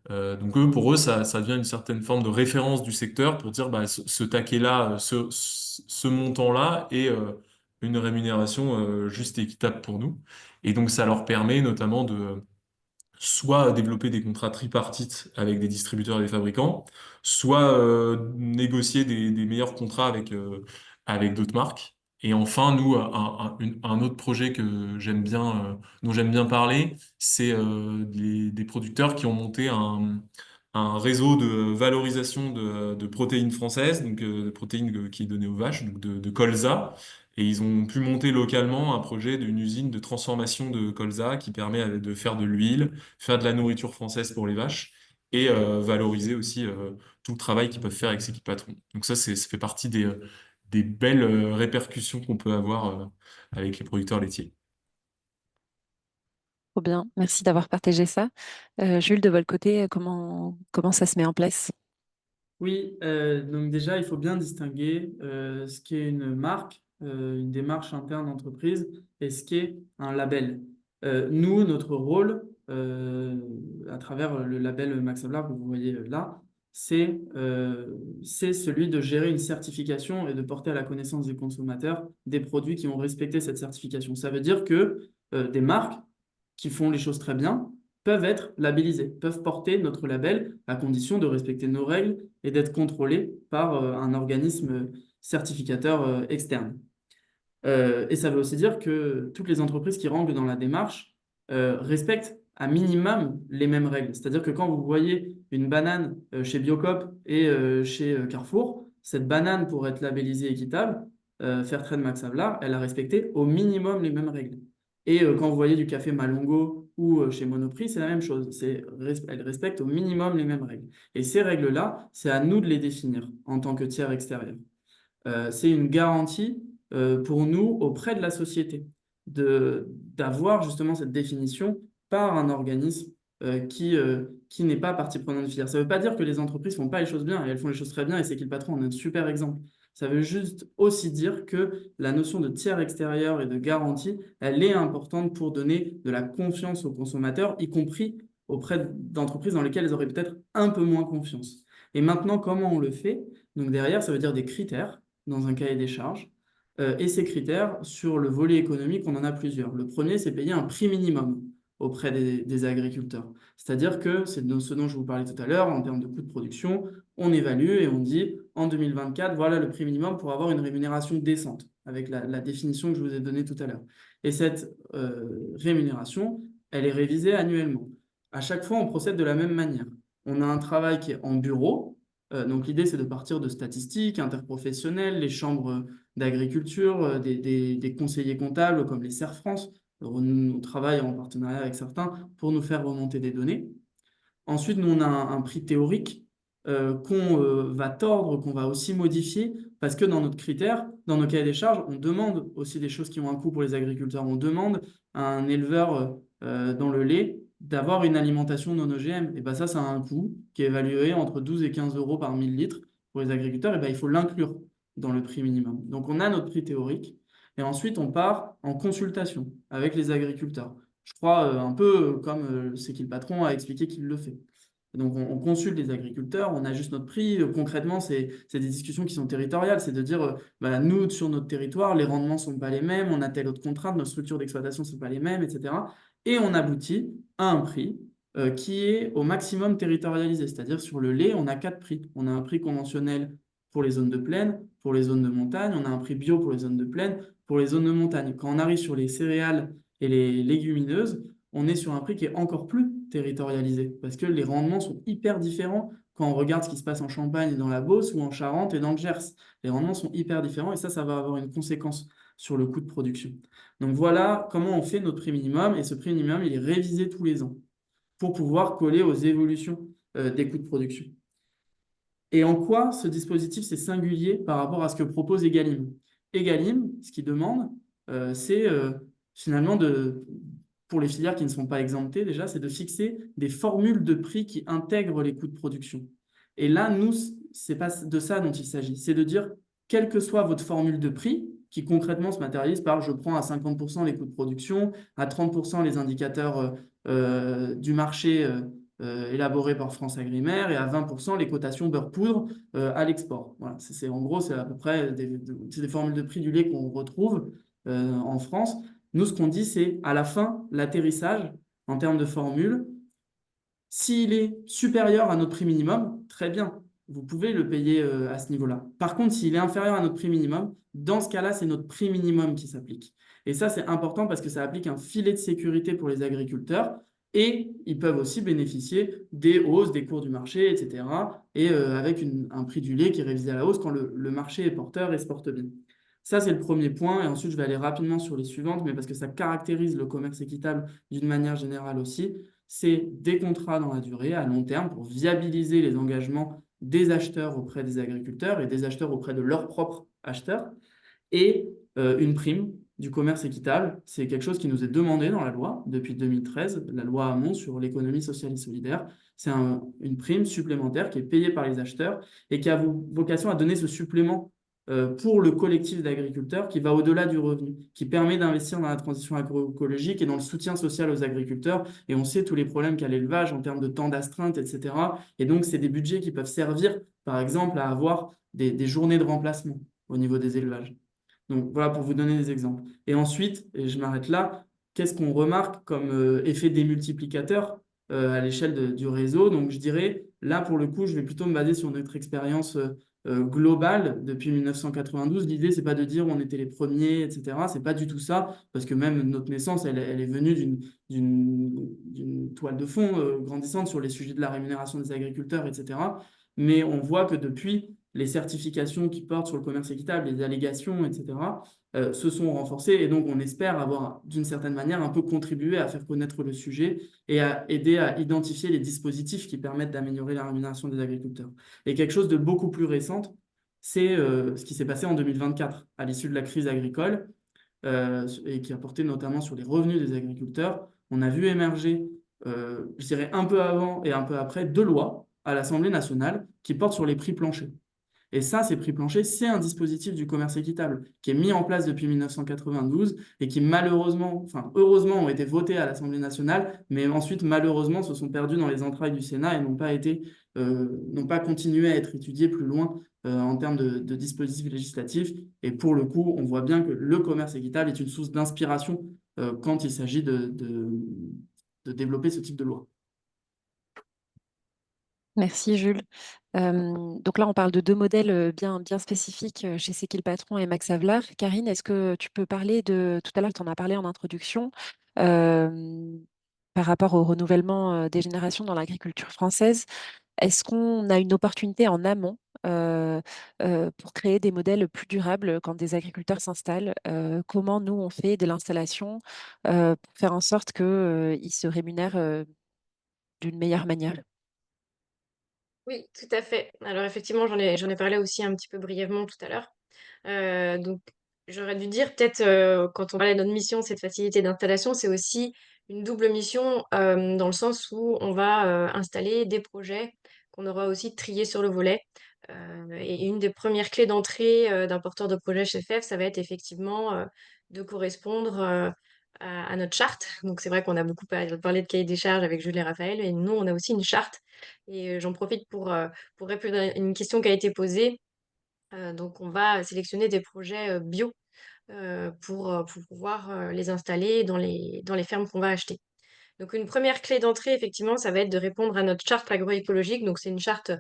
Donc pour eux, ça devient une certaine forme de référence du secteur pour dire bah, ce taquet-là, ce montant-là est une rémunération juste et équitable pour nous. Et donc ça leur permet notamment de soit développer des contrats tripartites avec des distributeurs et des fabricants, soit négocier des meilleurs contrats avec d'autres marques. Et enfin, nous, un autre projet que j'aime bien, dont j'aime bien parler, c'est des producteurs qui ont monté un réseau de valorisation de protéines françaises, donc de protéines qui est donné aux vaches, donc de colza. Et ils ont pu monter localement un projet d'une usine de transformation de colza qui permet de faire de l'huile, faire de la nourriture française pour les vaches et valoriser aussi tout le travail qu'ils peuvent faire avec ces patrons. Donc ça fait partie des belles répercussions qu'on peut avoir avec les producteurs laitiers. Trop bien, merci d'avoir partagé ça. Jules, de votre côté, comment ça se met en place? Oui, donc déjà, il faut bien distinguer ce qui est une marque, une démarche interne d'entreprise, et ce qui est un label. Nous, notre rôle, à travers le label Max Havelaar que vous voyez là, c'est celui de gérer une certification et de porter à la connaissance des consommateurs des produits qui ont respecté cette certification. Ça veut dire que des marques qui font les choses très bien peuvent être labellisées, peuvent porter notre label à condition de respecter nos règles et d'être contrôlées par un organisme certificateur externe. Et ça veut aussi dire que toutes les entreprises qui rentrent dans la démarche respectent à minimum les mêmes règles. C'est-à-dire que quand vous voyez une banane chez Biocoop et chez Carrefour, cette banane, pour être labellisée équitable, Fairtrade Max Havelaar, elle a respecté au minimum les mêmes règles. Et quand vous voyez du café Malongo ou chez Monoprix, c'est la même chose. Elles respectent au minimum les mêmes règles. Et ces règles-là, c'est à nous de les définir en tant que tiers extérieur. C'est une garantie pour nous auprès de la société d'avoir justement cette définition par un organisme qui n'est pas partie prenante de filière. Ça ne veut pas dire que les entreprises ne font pas les choses bien, et elles font les choses très bien, et c'est qui le patron, on a un super exemple. Ça veut juste aussi dire que la notion de tiers extérieur et de garantie, elle est importante pour donner de la confiance aux consommateurs, y compris auprès d'entreprises dans lesquelles ils auraient peut-être un peu moins confiance. Et maintenant, comment on le fait? Donc derrière, ça veut dire des critères dans un cahier des charges. Et ces critères, sur le volet économique, on en a plusieurs. Le premier, c'est payer un prix minimum auprès des agriculteurs. C'est-à-dire que c'est ce dont je vous parlais tout à l'heure, en termes de coût de production, on évalue et on dit, en 2024, voilà le prix minimum pour avoir une rémunération décente, avec la définition que je vous ai donnée tout à l'heure. Et cette rémunération, elle est révisée annuellement. À chaque fois, on procède de la même manière. On a un travail qui est en bureau. Donc l'idée, c'est de partir de statistiques interprofessionnelles, les chambres d'agriculture, des conseillers comptables comme les CERF France. On travaille en partenariat avec certains pour nous faire remonter des données. Ensuite, nous, on a un prix théorique qu'on va tordre, qu'on va aussi modifier, parce que dans notre critère, dans nos cahiers des charges, on demande aussi des choses qui ont un coût pour les agriculteurs. On demande à un éleveur dans le lait d'avoir une alimentation non OGM. Et bien ça a un coût qui est évalué entre 12 et 15 euros par 1000 litres pour les agriculteurs. Et ben il faut l'inclure dans le prix minimum. Donc on a notre prix théorique. Et ensuite, on part en consultation avec les agriculteurs. Je crois un peu comme c'est qui le patron a expliqué qu'il le fait. Donc, on consulte les agriculteurs, on ajuste notre prix. Concrètement, c'est des discussions qui sont territoriales. C'est de dire, bah, nous, sur notre territoire, les rendements ne sont pas les mêmes, on a telle autre contrainte, nos structures d'exploitation ne sont pas les mêmes, etc. Et on aboutit à un prix qui est au maximum territorialisé. C'est-à-dire, sur le lait, on a 4 prix. On a un prix conventionnel pour les zones de plaine, pour les zones de montagne, on a un prix bio pour les zones de plaine, pour les zones de montagne. Quand on arrive sur les céréales et les légumineuses, on est sur un prix qui est encore plus territorialisé, parce que les rendements sont hyper différents quand on regarde ce qui se passe en Champagne et dans la Beauce, ou en Charente et dans le Gers. Les rendements sont hyper différents, et ça va avoir une conséquence sur le coût de production. Donc voilà comment on fait notre prix minimum, et ce prix minimum, il est révisé tous les ans pour pouvoir coller aux évolutions des coûts de production. Et en quoi ce dispositif, c'est singulier par rapport à ce que propose Egalim? Egalim, ce qu'il demande, c'est finalement pour les filières qui ne sont pas exemptées déjà, c'est de fixer des formules de prix qui intègrent les coûts de production. Et là, nous, c'est pas de ça dont il s'agit. C'est de dire, quelle que soit votre formule de prix, qui concrètement se matérialise par je prends à 50% les coûts de production, à 30% les indicateurs du marché élaborés par France Agrimaire, et à 20% les cotations beurre-poudre à l'export. Voilà, en gros, c'est à peu près des formules de prix du lait qu'on retrouve en France. Nous, ce qu'on dit, c'est à la fin, l'atterrissage en termes de formule, s'il est supérieur à notre prix minimum, très bien, vous pouvez le payer à ce niveau-là. Par contre, s'il est inférieur à notre prix minimum, dans ce cas-là, c'est notre prix minimum qui s'applique. Et ça, c'est important parce que ça applique un filet de sécurité pour les agriculteurs, et ils peuvent aussi bénéficier des hausses des cours du marché, etc. Et avec un prix du lait qui est révisé à la hausse quand le marché est porteur et se porte bien. Ça, c'est le premier point. Et ensuite, je vais aller rapidement sur les suivantes, mais parce que ça caractérise le commerce équitable d'une manière générale aussi. C'est des contrats dans la durée, à long terme, pour viabiliser les engagements des acheteurs auprès des agriculteurs et des acheteurs auprès de leurs propres acheteurs. Et une prime du commerce équitable, c'est quelque chose qui nous est demandé dans la loi depuis 2013, la loi Hamon sur l'économie sociale et solidaire. C'est une prime supplémentaire qui est payée par les acheteurs et qui a vocation à donner ce supplément pour le collectif d'agriculteurs qui va au-delà du revenu, qui permet d'investir dans la transition agroécologique et dans le soutien social aux agriculteurs. Et on sait tous les problèmes qu'a l'élevage en termes de temps d'astreinte, etc. Et donc, c'est des budgets qui peuvent servir, par exemple, à avoir des journées de remplacement au niveau des élevages. Donc, voilà pour vous donner des exemples. Et ensuite, et je m'arrête là, qu'est-ce qu'on remarque comme effet démultiplicateur à l'échelle du réseau? Donc, je dirais, là, pour le coup, je vais plutôt me baser sur notre expérience globale depuis 1992. L'idée, c'est pas de dire on était les premiers, etc. C'est pas du tout ça, parce que même notre naissance, elle est venue d'une toile de fond grandissante sur les sujets de la rémunération des agriculteurs, etc. Mais on voit que depuis les certifications qui portent sur le commerce équitable, les allégations, etc., se sont renforcées. Et donc, on espère avoir, d'une certaine manière, un peu contribué à faire connaître le sujet et à aider à identifier les dispositifs qui permettent d'améliorer la rémunération des agriculteurs. Et quelque chose de beaucoup plus récent, c'est ce qui s'est passé en 2024, à l'issue de la crise agricole, et qui a porté notamment sur les revenus des agriculteurs. On a vu émerger, je dirais un peu avant et un peu après, deux lois à l'Assemblée nationale qui portent sur les prix planchers. Et ça, ces prix planchers, c'est un dispositif du commerce équitable qui est mis en place depuis 1992 et qui malheureusement, enfin heureusement, ont été votés à l'Assemblée nationale, mais ensuite malheureusement se sont perdus dans les entrailles du Sénat et n'ont pas continué à être étudiés plus loin en termes de dispositifs législatifs. Et pour le coup, on voit bien que le commerce équitable est une source d'inspiration quand il s'agit de développer ce type de loi. Merci Jules. Donc là, on parle de deux modèles bien spécifiques chez C'est qui le patron et Max Havelaar. Karine, est-ce que tu peux parler tout à l'heure, tu en as parlé en introduction, euh, par rapport au renouvellement des générations dans l'agriculture française. Est-ce qu'on a une opportunité en amont pour créer des modèles plus durables quand des agriculteurs s'installent? Comment nous, on fait de l'installation pour faire en sorte qu'ils se rémunèrent d'une meilleure manière? Oui, tout à fait. Alors effectivement, j'en ai parlé aussi un petit peu brièvement tout à l'heure. Donc, j'aurais dû dire peut-être quand on parlait de notre mission, cette facilité d'installation, c'est aussi une double mission dans le sens où on va installer des projets qu'on aura aussi triés sur le volet. Et une des premières clés d'entrée d'un porteur de projet chez FEF, ça va être effectivement de correspondre à notre charte. Donc, c'est vrai qu'on a beaucoup parlé de cahier des charges avec Jules et Raphaël, et nous, on a aussi une charte. Et j'en profite pour répondre à une question qui a été posée. Donc, on va sélectionner des projets bio pour pouvoir les installer dans les fermes qu'on va acheter. Donc, une première clé d'entrée, effectivement, ça va être de répondre à notre charte agroécologique. Donc, c'est une charte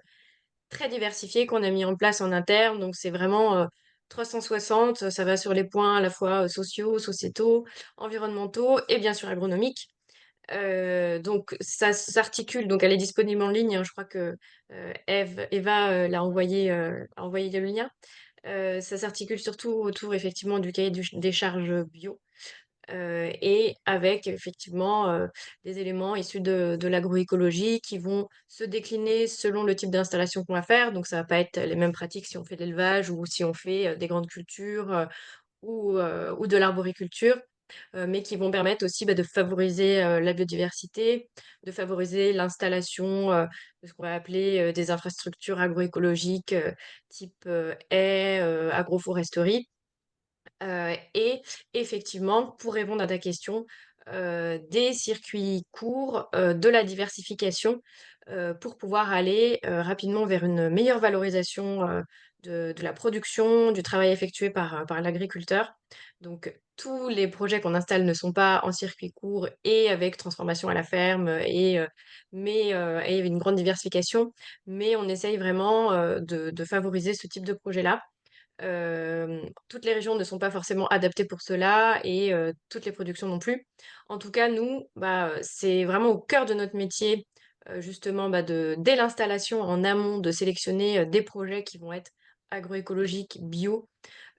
très diversifiée qu'on a mis en place en interne. Donc, c'est vraiment 360. Ça va sur les points à la fois sociaux, sociétaux, environnementaux et bien sûr agronomiques. Donc ça s'articule, donc elle est disponible en ligne, hein, je crois que Eva a envoyé le lien. Ça s'articule surtout autour effectivement du cahier des charges bio et avec effectivement des éléments issus de l'agroécologie qui vont se décliner selon le type d'installation qu'on va faire. Donc ça va pas être les mêmes pratiques si on fait de l'élevage ou si on fait des grandes cultures ou de l'arboriculture, mais qui vont permettre aussi de favoriser la biodiversité, de favoriser l'installation de ce qu'on va appeler des infrastructures agroécologiques type haies, agroforesterie. Et effectivement, pour répondre à ta question, des circuits courts, de la diversification, pour pouvoir aller rapidement vers une meilleure valorisation de la production, du travail effectué par l'agriculteur. Donc, tous les projets qu'on installe ne sont pas en circuit court et avec transformation à la ferme, et une grande diversification, mais on essaye vraiment de favoriser ce type de projet-là. Toutes les régions ne sont pas forcément adaptées pour cela et toutes les productions non plus. En tout cas, nous, c'est vraiment au cœur de notre métier, justement, dès l'installation en amont, de sélectionner des projets qui vont être agroécologiques, bio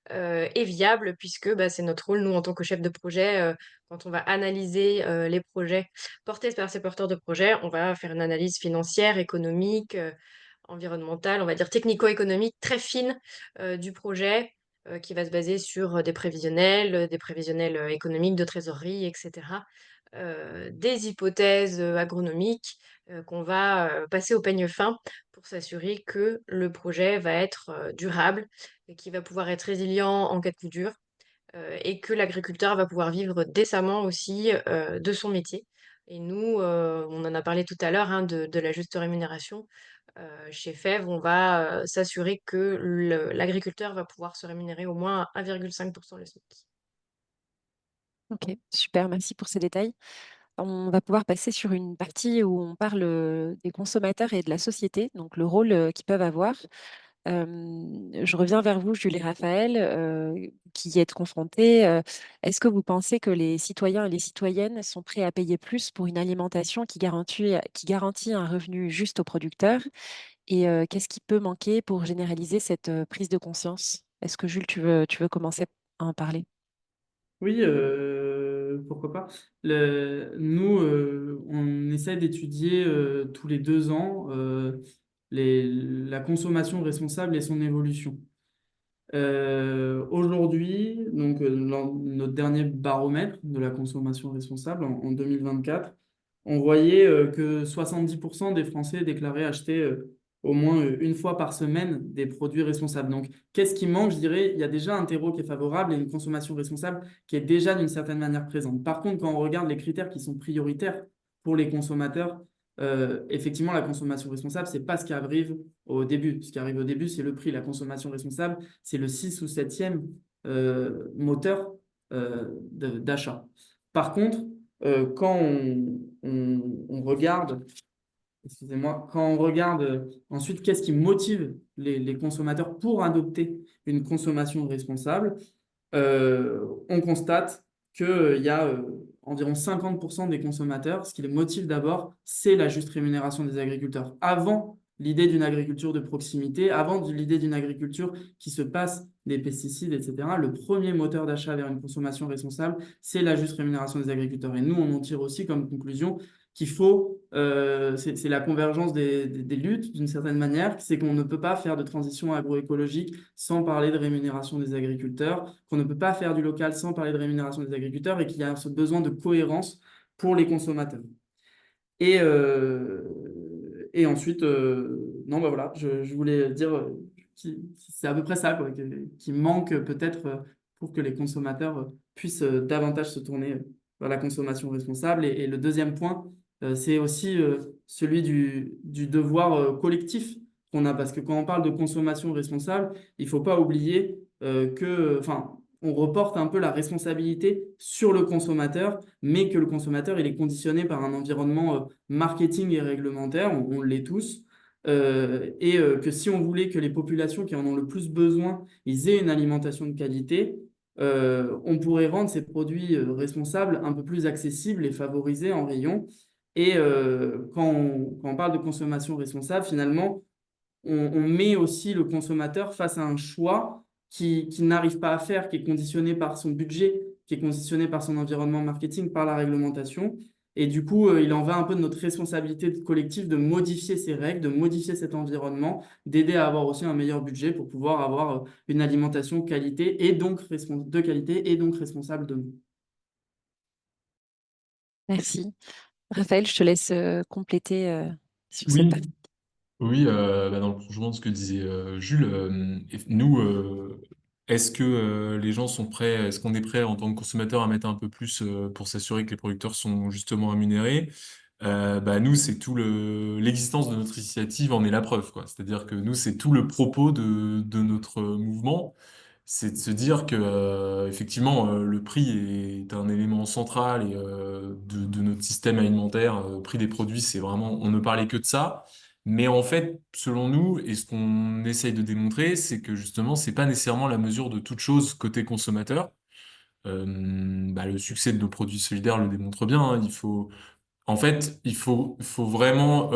et viables, puisque c'est notre rôle, nous, en tant que chef de projet, quand on va analyser les projets portés par ces porteurs de projets, on va faire une analyse financière, économique, environnementale, on va dire technico-économique très fine du projet qui va se baser sur des prévisionnels économiques, de trésorerie, etc. Des hypothèses agronomiques qu'on va passer au peigne fin pour s'assurer que le projet va être durable et qu'il va pouvoir être résilient en cas de coup dur et que l'agriculteur va pouvoir vivre décemment aussi de son métier. Et nous, on en a parlé tout à l'heure hein, de la juste rémunération. Chez FEV, on va s'assurer que l'agriculteur va pouvoir se rémunérer au moins à 1,5% le SMIC. Ok, super, merci pour ces détails. On va pouvoir passer sur une partie où on parle des consommateurs et de la société, donc le rôle qu'ils peuvent avoir. Je reviens vers vous, Julie et Raphaël, qui y êtes confrontés. Est-ce que vous pensez que les citoyens et les citoyennes sont prêts à payer plus pour une alimentation qui garantit un revenu juste aux producteurs? Et qu'est-ce qui peut manquer pour généraliser cette prise de conscience? Est-ce que Jules, tu veux commencer à en parler? Oui, pourquoi pas. Nous, on essaie d'étudier tous les 2 ans la consommation responsable et son évolution. Aujourd'hui, donc dans notre dernier baromètre de la consommation responsable en 2024, on voyait que 70% des Français déclaraient acheter au moins une fois par semaine des produits responsables. Donc, qu'est-ce qui manque? Je dirais, il y a déjà un terreau qui est favorable et une consommation responsable qui est déjà d'une certaine manière présente. Par contre, quand on regarde les critères qui sont prioritaires pour les consommateurs, effectivement, la consommation responsable, c'est pas ce qui arrive au début. Ce qui arrive au début, c'est le prix. La consommation responsable, c'est le 6 ou septième moteur d'achat. Par contre, quand on regarde, excusez-moi, quand on regarde ensuite qu'est-ce qui motive les consommateurs pour adopter une consommation responsable, on constate qu'il y a environ 50% des consommateurs, ce qui les motive d'abord, c'est la juste rémunération des agriculteurs. Avant l'idée d'une agriculture de proximité, avant l'idée d'une agriculture qui se passe des pesticides, etc., le premier moteur d'achat vers une consommation responsable, c'est la juste rémunération des agriculteurs. Et nous, on en tire aussi comme conclusion qu'il faut, c'est la convergence des luttes d'une certaine manière, c'est qu'on ne peut pas faire de transition agroécologique sans parler de rémunération des agriculteurs, qu'on ne peut pas faire du local sans parler de rémunération des agriculteurs et qu'il y a ce besoin de cohérence pour les consommateurs. Et ensuite, non, bah voilà, je voulais dire c'est à peu près ça, quoi, qui manque peut-être pour que les consommateurs puissent davantage se tourner vers la consommation responsable. Et le deuxième point, c'est aussi celui du devoir collectif qu'on a, parce que quand on parle de consommation responsable, il ne faut pas oublier enfin, on reporte un peu la responsabilité sur le consommateur, mais que le consommateur, il est conditionné par un environnement marketing et réglementaire, on l'est tous, que si on voulait que les populations qui en ont le plus besoin, ils aient une alimentation de qualité, on pourrait rendre ces produits responsables un peu plus accessibles et favorisés en rayon. Et quand on parle de consommation responsable, finalement, on met aussi le consommateur face à un choix qui n'arrive pas à faire, qui est conditionné par son budget, qui est conditionné par son environnement marketing, par la réglementation. Et du coup, il en va un peu de notre responsabilité collective de modifier ces règles, de modifier cet environnement, d'aider à avoir aussi un meilleur budget pour pouvoir avoir une alimentation qualité et donc de qualité et donc responsable de nous. Merci. Raphaël, je te laisse compléter sur cette Oui, partie. oui, dans le prolongement de ce que disait Jules, nous, est-ce que les gens sont prêts, est-ce qu'on est prêt en tant que consommateur à mettre un peu plus pour s'assurer que les producteurs sont justement rémunérés? Nous, c'est l'existence de notre initiative en est la preuve, quoi. C'est-à-dire que nous, c'est tout le propos de notre mouvement, c'est de se dire que effectivement, le prix est un élément central et, de notre système alimentaire. Prix des produits, c'est vraiment, on ne parlait que de ça. Mais en fait, selon nous, et ce qu'on essaye de démontrer, c'est que justement, c'est pas nécessairement la mesure de toute chose côté consommateur. Le succès de nos produits solidaires le démontre bien, hein. En fait, il faut vraiment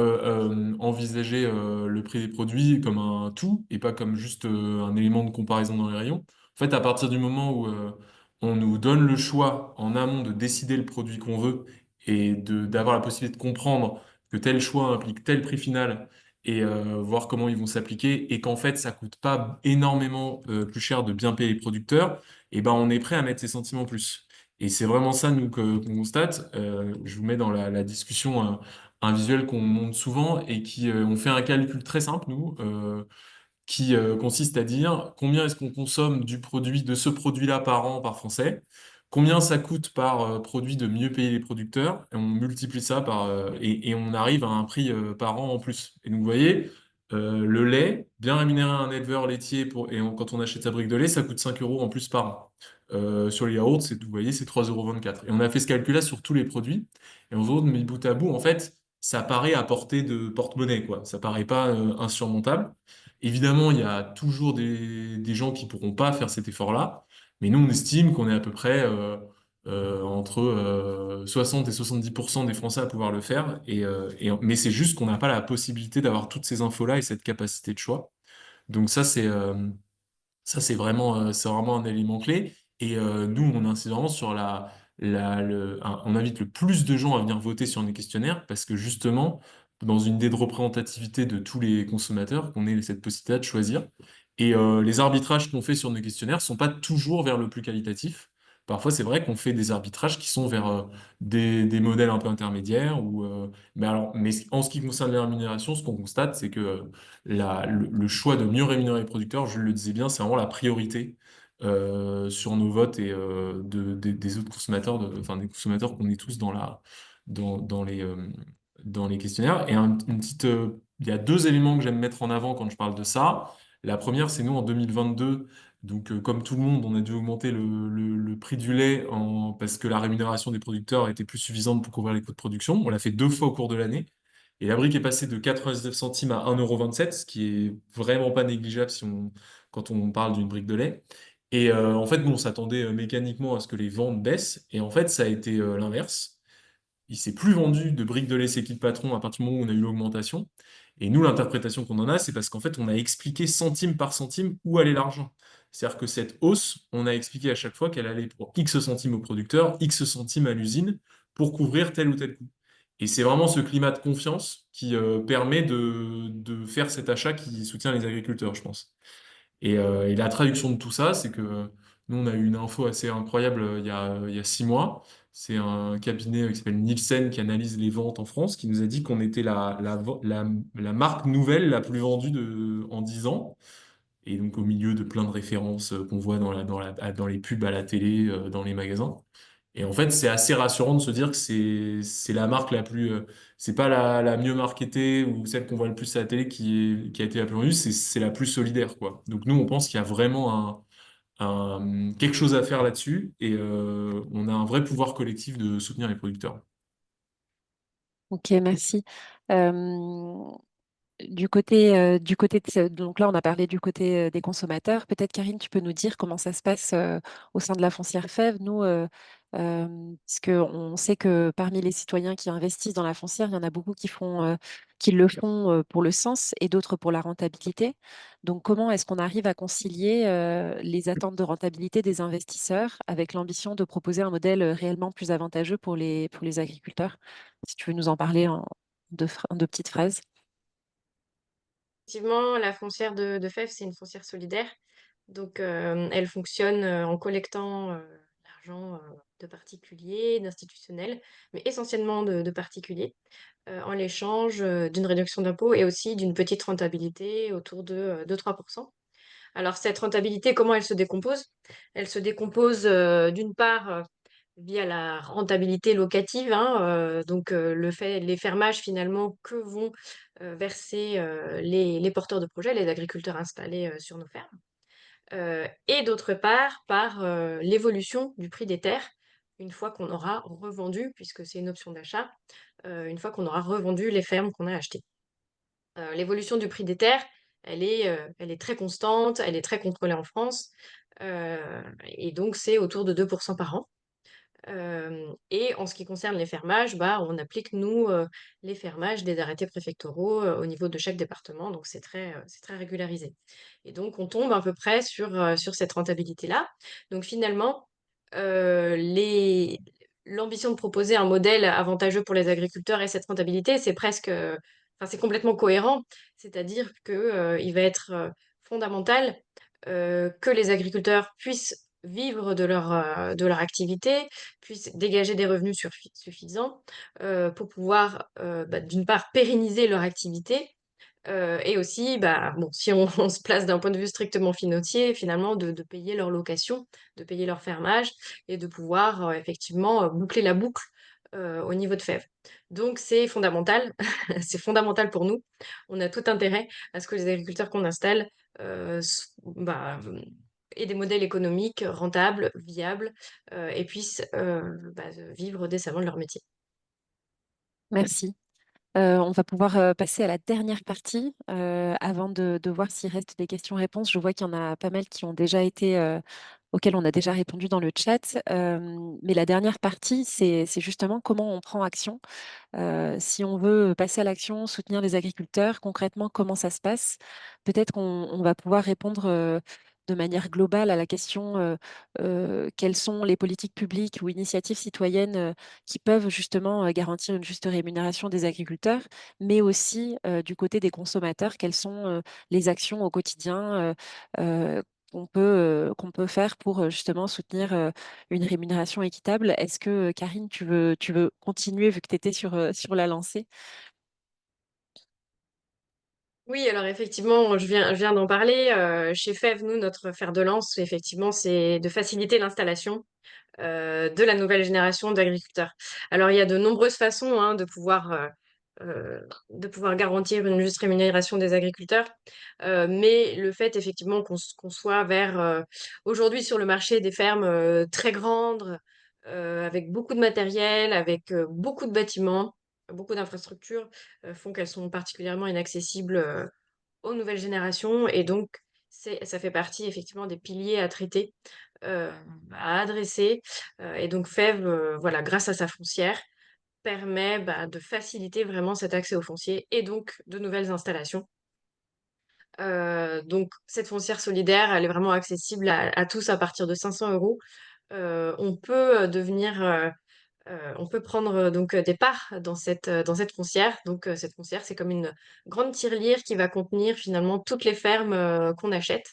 envisager le prix des produits comme un tout et pas comme juste un élément de comparaison dans les rayons. En fait, à partir du moment où on nous donne le choix en amont de décider le produit qu'on veut et d'avoir la possibilité de comprendre que tel choix implique tel prix final et voir comment ils vont s'appliquer et qu'en fait, ça coûte pas énormément plus cher de bien payer les producteurs, et ben on est prêt à mettre ses sentiments en plus. Et c'est vraiment ça, nous, qu'on constate. Je vous mets dans la discussion un visuel qu'on montre souvent et on fait un calcul très simple, nous, qui consiste à dire combien est-ce qu'on consomme de ce produit-là par an par Français, combien ça coûte par produit de mieux payer les producteurs, et on multiplie ça et on arrive à un prix par an en plus. Et donc, vous voyez, le lait, bien rémunérer un éleveur laitier quand on achète sa brique de lait, ça coûte 5 euros en plus par an. Sur les yaourts, vous voyez, c'est 3,24 €. Et on a fait ce calcul-là sur tous les produits. Et on se dit, mis bout à bout, en fait, ça paraît à portée de porte-monnaie, quoi. Ça paraît pas insurmontable. Évidemment, il y a toujours des gens qui pourront pas faire cet effort-là, mais nous, on estime qu'on est à peu près entre 60 et 70% des Français à pouvoir le faire. Mais c'est juste qu'on n'a pas la possibilité d'avoir toutes ces infos-là et cette capacité de choix. Donc ça, c'est vraiment un élément clé. Et nous, on insiste vraiment sur on invite le plus de gens à venir voter sur nos questionnaires parce que justement, dans une idée de représentativité de tous les consommateurs, qu'on ait cette possibilité de choisir. Et les arbitrages qu'on fait sur nos questionnaires sont pas toujours vers le plus qualitatif. Parfois, c'est vrai qu'on fait des arbitrages qui sont vers des modèles un peu intermédiaires. Mais en ce qui concerne les rémunérations, ce qu'on constate, c'est que le choix de mieux rémunérer les producteurs, je le disais bien, c'est vraiment la priorité sur nos votes et des autres consommateurs, enfin des consommateurs qu'on est tous dans, dans les, euh, dans les questionnaires. Et il y a deux éléments que j'aime mettre en avant quand je parle de ça. La première, c'est nous en 2022. Donc, comme tout le monde, on a dû augmenter le prix du lait parce que la rémunération des producteurs était plus suffisante pour couvrir les coûts de production. On l'a fait deux fois au cours de l'année. Et la brique est passée de 99 centimes à 1,27 €, ce qui est vraiment pas négligeable quand on parle d'une brique de lait. Et en fait, nous, on s'attendait mécaniquement à ce que les ventes baissent. Et en fait, ça a été l'inverse. Il s'est plus vendu de briques de lait C'est qui le patron à partir du moment où on a eu l'augmentation. Et nous, l'interprétation qu'on en a, c'est parce qu'en fait, on a expliqué centime par centime où allait l'argent. C'est-à-dire que cette hausse, on a expliqué à chaque fois qu'elle allait pour X centimes au producteur, X centimes à l'usine, pour couvrir tel ou tel coût. Et c'est vraiment ce climat de confiance qui permet de faire cet achat qui soutient les agriculteurs, je pense. Et la traduction de tout ça, c'est que nous, on a eu une info assez incroyable il y a 6 mois. C'est un cabinet qui s'appelle Nielsen qui analyse les ventes en France, qui nous a dit qu'on était la marque nouvelle la plus vendue en 10 ans. Et donc au milieu de plein de références qu'on voit dans les pubs à la télé, dans les magasins. Et en fait, c'est assez rassurant de se dire que c'est la marque la plus, c'est pas la mieux marketée ou celle qu'on voit le plus à la télé qui a été la plus vendue, c'est la plus solidaire, quoi. Donc nous, on pense qu'il y a vraiment quelque chose à faire là-dessus et on a un vrai pouvoir collectif de soutenir les producteurs. Ok, merci. Euh, donc là, on a parlé du côté des consommateurs. Peut-être, Karine, tu peux nous dire comment ça se passe au sein de la foncière FEV. Nous, parce qu'on sait que parmi les citoyens qui investissent dans la foncière, il y en a beaucoup qui le font pour le sens et d'autres pour la rentabilité. Donc, comment est-ce qu'on arrive à concilier les attentes de rentabilité des investisseurs avec l'ambition de proposer un modèle réellement plus avantageux pour les agriculteurs? Si tu veux nous en parler en deux petites phrases. Effectivement, la foncière de Fèvres, c'est une foncière solidaire. Donc, elle fonctionne en collectant l'argent de particuliers, d'institutionnels, mais essentiellement de particuliers, en l'échange d'une réduction d'impôt et aussi d'une petite rentabilité autour de 3%. Alors, cette rentabilité, comment elle se décompose? Elle se décompose d'une part via la rentabilité locative, hein, donc les fermages finalement que vont verser les porteurs de projets, les agriculteurs installés sur nos fermes. Et d'autre part, par l'évolution du prix des terres, une fois qu'on aura revendu, puisque c'est une option d'achat, une fois qu'on aura revendu les fermes qu'on a achetées. L'évolution du prix des terres, elle est très constante, elle est très contrôlée en France, et donc c'est autour de 2% par an. Et en ce qui concerne les fermages, bah, on applique, nous, les fermages des arrêtés préfectoraux au niveau de chaque département, donc c'est très régularisé. Et donc, on tombe à peu près sur cette rentabilité-là. Donc, finalement, l'ambition de proposer un modèle avantageux pour les agriculteurs et cette rentabilité, enfin, c'est complètement cohérent, c'est-à-dire que, il va être fondamental que les agriculteurs puissent vivre de leur activité, puissent dégager des revenus suffisants pour pouvoir, bah, d'une part, pérenniser leur activité et aussi, bah, bon, si on, on se place d'un point de vue strictement financier, finalement, de payer leur location, de payer leur fermage et de pouvoir effectivement boucler la boucle au niveau de Fèves. Donc, c'est fondamental, c'est fondamental pour nous. On a tout intérêt à ce que les agriculteurs qu'on installe bah, aient des modèles économiques rentables, viables et puissent bah, vivre décemment de leur métier. Merci. On va pouvoir passer à la dernière partie avant de voir s'il reste des questions-réponses. Je vois qu'il y en a pas mal qui ont déjà été, auxquelles on a déjà répondu dans le chat. Mais la dernière partie, c'est justement comment on prend action. Si on veut passer à l'action, soutenir les agriculteurs, concrètement, comment ça se passe? Peut-être qu'on va pouvoir répondre de manière globale à la question quelles sont les politiques publiques ou initiatives citoyennes qui peuvent justement garantir une juste rémunération des agriculteurs, mais aussi du côté des consommateurs, quelles sont les actions au quotidien qu'on peut faire pour justement soutenir une rémunération équitable. Est-ce que, Karine, tu veux continuer vu que tu étais sur la lancée? Oui, alors effectivement, je viens d'en parler. Chez FEV, nous, notre fer de lance, effectivement, c'est de faciliter l'installation de la nouvelle génération d'agriculteurs. Alors, il y a de nombreuses façons hein, de pouvoir garantir une juste rémunération des agriculteurs, mais le fait effectivement qu'on soit vers aujourd'hui sur le marché des fermes très grandes, avec beaucoup de matériel, avec beaucoup de bâtiments, beaucoup d'infrastructures, font qu'elles sont particulièrement inaccessibles aux nouvelles générations et donc ça fait partie effectivement des piliers à traiter, euh, à adresser. Et donc FEV, voilà, grâce à sa foncière, permet de faciliter vraiment cet accès au foncier et donc de nouvelles installations. Donc cette foncière solidaire, elle est vraiment accessible à tous à partir de 500 euros. On peut on peut prendre donc des parts dans cette foncière. Donc cette foncière, c'est comme une grande tirelire qui va contenir finalement toutes les fermes qu'on achète.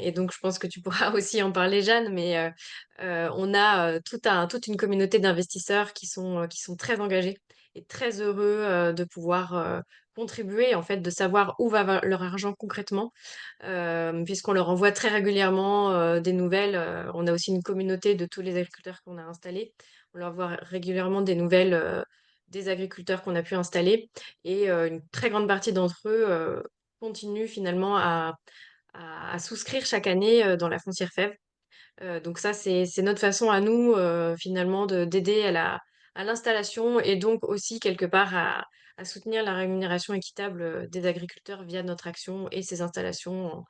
Et donc, je pense que tu pourras aussi en parler, Jeanne, mais on a toute une communauté d'investisseurs qui sont très engagés et très heureux de pouvoir contribuer, en fait, de savoir où va leur argent concrètement, puisqu'on leur envoie très régulièrement des nouvelles. On a aussi une communauté de tous les agriculteurs qu'on a installés. On leur envoie régulièrement des nouvelles des agriculteurs qu'on a pu installer et une très grande partie d'entre eux continuent finalement à souscrire chaque année dans la foncière FEV. Donc ça, c'est notre façon à nous, finalement, d'aider à l'installation et donc aussi, quelque part, à soutenir la rémunération équitable des agriculteurs via notre action et ces installations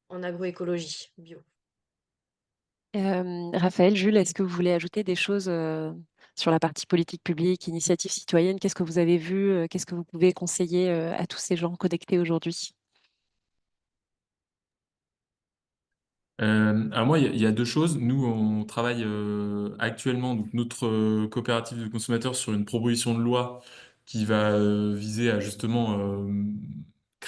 en agroécologie bio. Raphaël, Jules, est-ce que vous voulez ajouter des choses sur la partie politique publique, initiative citoyenne? Qu'est-ce que vous avez vu? Qu'est-ce que vous pouvez conseiller à tous ces gens connectés aujourd'hui? Alors moi, il y a deux choses. Nous, on travaille actuellement, donc notre coopérative de consommateurs, sur une proposition de loi qui va viser à justement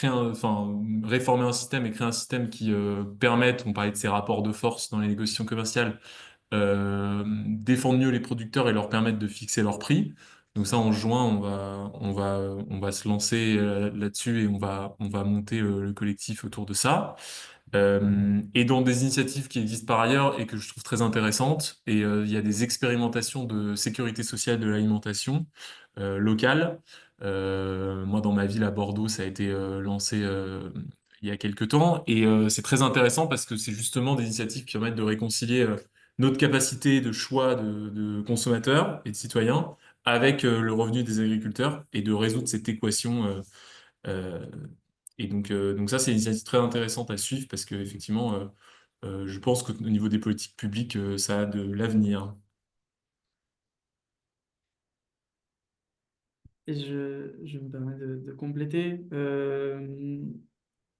enfin, réformer un système et créer un système qui permette, on parlait de ces rapports de force dans les négociations commerciales, défendre mieux les producteurs et leur permettre de fixer leurs prix. Donc ça, en juin, on va se lancer là-dessus et on va monter le collectif autour de ça. Et dans des initiatives qui existent par ailleurs et que je trouve très intéressantes, et il y a des expérimentations de sécurité sociale de l'alimentation locale. Moi, dans ma ville à Bordeaux, ça a été lancé il y a quelques temps, et c'est très intéressant parce que c'est justement des initiatives qui permettent de réconcilier notre capacité de choix de consommateurs et de citoyens avec le revenu des agriculteurs et de résoudre cette équation. Euh, donc ça, c'est une initiative très intéressante à suivre parce que effectivement, je pense qu'au niveau des politiques publiques, ça a de l'avenir. Et je me permets de compléter.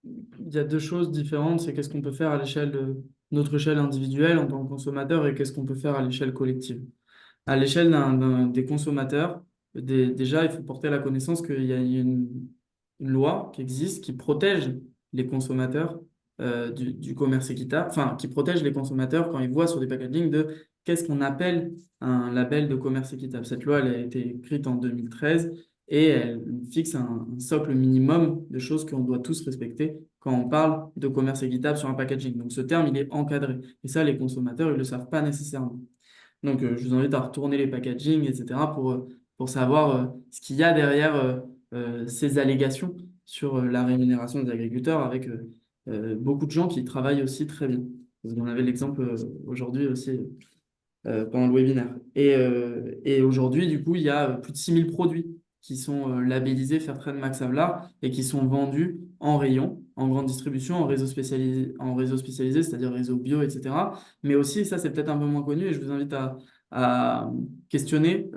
Il y a deux choses différentes, c'est qu'est-ce qu'on peut faire à l'échelle de notre échelle individuelle en tant que consommateur et qu'est-ce qu'on peut faire à l'échelle collective. À l'échelle des consommateurs, déjà, il faut porter à la connaissance qu'il y a une loi qui existe qui protège les consommateurs du commerce équitable, enfin, qui protège les consommateurs quand ils voient sur des packagings de qu'est-ce qu'on appelle un label de commerce équitable. Cette loi, elle a été écrite en 2013 et elle fixe un socle minimum de choses qu'on doit tous respecter quand on parle de commerce équitable sur un packaging. Donc ce terme, il est encadré. Et ça, les consommateurs, ils ne le savent pas nécessairement. Donc, je vous invite à retourner les packagings, etc., pour savoir ce qu'il y a derrière ces allégations sur la rémunération des agriculteurs avec beaucoup de gens qui travaillent aussi très bien. Vous en avez l'exemple aujourd'hui aussi pendant le webinaire. Et aujourd'hui, du coup, il y a plus de 6000 produits qui sont labellisés Fairtrade Max Havelaar et qui sont vendus en rayon, en grande distribution, en réseau spécialisé, c'est-à-dire réseau bio, etc. Mais aussi, ça c'est peut-être un peu moins connu et je vous invite à questionner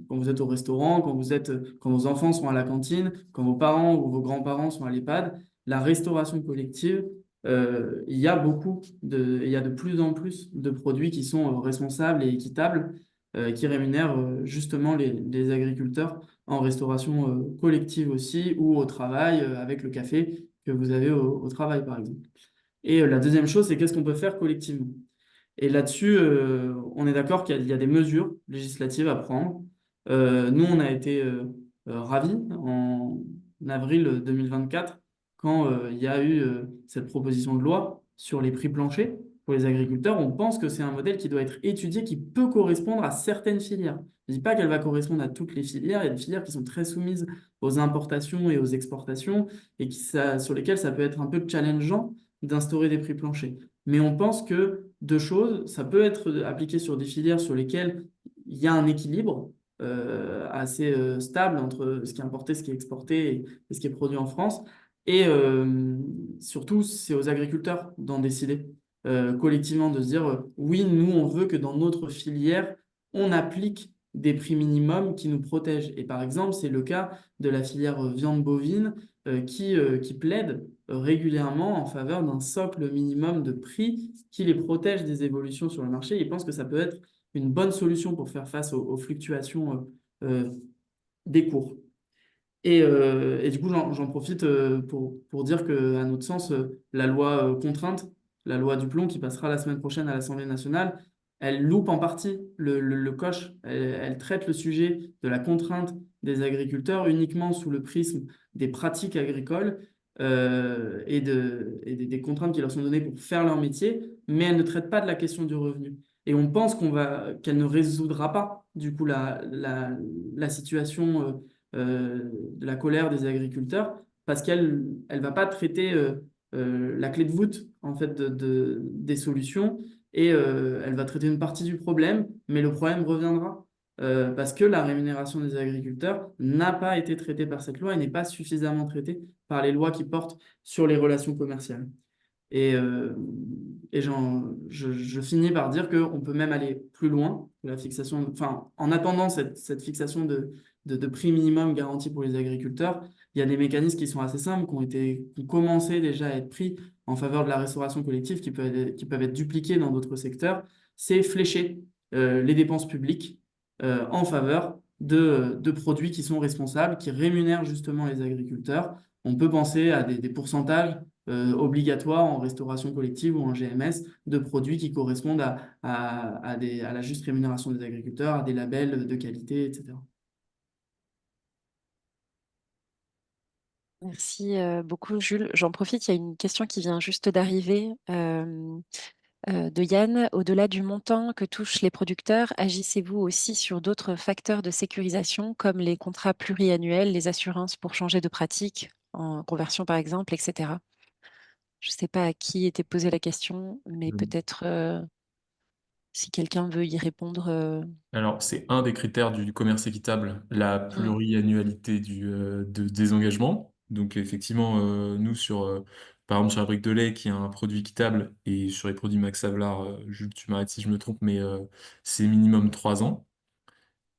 quand vous êtes au restaurant, quand vos enfants sont à la cantine, quand vos parents ou vos grands-parents sont à l'EHPAD, la restauration collective, il y a de plus en plus de produits qui sont responsables et équitables, qui rémunèrent justement les agriculteurs en restauration collective aussi, ou au travail, avec le café que vous avez au travail, par exemple. Et la deuxième chose, c'est qu'est-ce qu'on peut faire collectivement? Et là-dessus, on est d'accord qu'il y a des mesures législatives à prendre. Nous, on a été ravis en avril 2024 quand il y a eu cette proposition de loi sur les prix planchers pour les agriculteurs. On pense que c'est un modèle qui doit être étudié, qui peut correspondre à certaines filières. Je ne dis pas qu'elle va correspondre à toutes les filières. Il y a des filières qui sont très soumises aux importations et aux exportations et sur lesquelles ça peut être un peu challengeant d'instaurer des prix planchers. Mais on pense que deux choses, ça peut être appliqué sur des filières sur lesquelles il y a un équilibre assez stable entre ce qui est importé, ce qui est exporté et ce qui est produit en France. Et surtout, c'est aux agriculteurs d'en décider collectivement, de se dire oui, nous, on veut que dans notre filière, on applique des prix minimums qui nous protègent. Et par exemple, c'est le cas de la filière viande bovine qui plaide régulièrement en faveur d'un socle minimum de prix qui les protège des évolutions sur le marché. Ils pensent que ça peut être une bonne solution pour faire face aux fluctuations des cours. Et du coup, j'en profite pour dire qu'à notre sens, la loi contrainte, la loi du plomb qui passera la semaine prochaine à l'Assemblée nationale, elle loupe en partie le coche. Elle traite le sujet de la contrainte des agriculteurs uniquement sous le prisme des pratiques agricoles et des contraintes qui leur sont données pour faire leur métier, mais elle ne traite pas de la question du revenu. Et on pense qu'elle ne résoudra pas, du coup, la situation de la colère des agriculteurs parce qu'elle va pas traiter la clé de voûte en fait des solutions et elle va traiter une partie du problème, mais le problème reviendra parce que la rémunération des agriculteurs n'a pas été traitée par cette loi et n'est pas suffisamment traitée par les lois qui portent sur les relations commerciales. Et, je finis par dire qu'on peut même aller plus loin que la fixation, enfin, en attendant cette fixation de prix minimum garanti pour les agriculteurs, il y a des mécanismes qui sont assez simples, qui ont commencé déjà à être pris en faveur de la restauration collective, qui peuvent être dupliqués dans d'autres secteurs. C'est flécher les dépenses publiques en faveur de produits qui sont responsables, qui rémunèrent justement les agriculteurs. On peut penser à des pourcentages obligatoire en restauration collective ou en GMS de produits qui correspondent à la juste rémunération des agriculteurs, à des labels de qualité, etc. Merci beaucoup, Jules. J'en profite, il y a une question qui vient juste d'arriver de Yann. Au-delà du montant que touchent les producteurs, agissez-vous aussi sur d'autres facteurs de sécurisation comme les contrats pluriannuels, les assurances pour changer de pratique, en conversion par exemple, etc. Je ne sais pas à qui était posée la question, mais peut-être si quelqu'un veut y répondre. Alors, c'est un des critères du commerce équitable, la pluriannualité des engagements. Donc, effectivement, nous, par exemple, sur la brique de lait, qui est un produit équitable, et sur les produits Max Havelaar, Jules, tu m'arrêtes si je me trompe, mais c'est minimum 3 ans.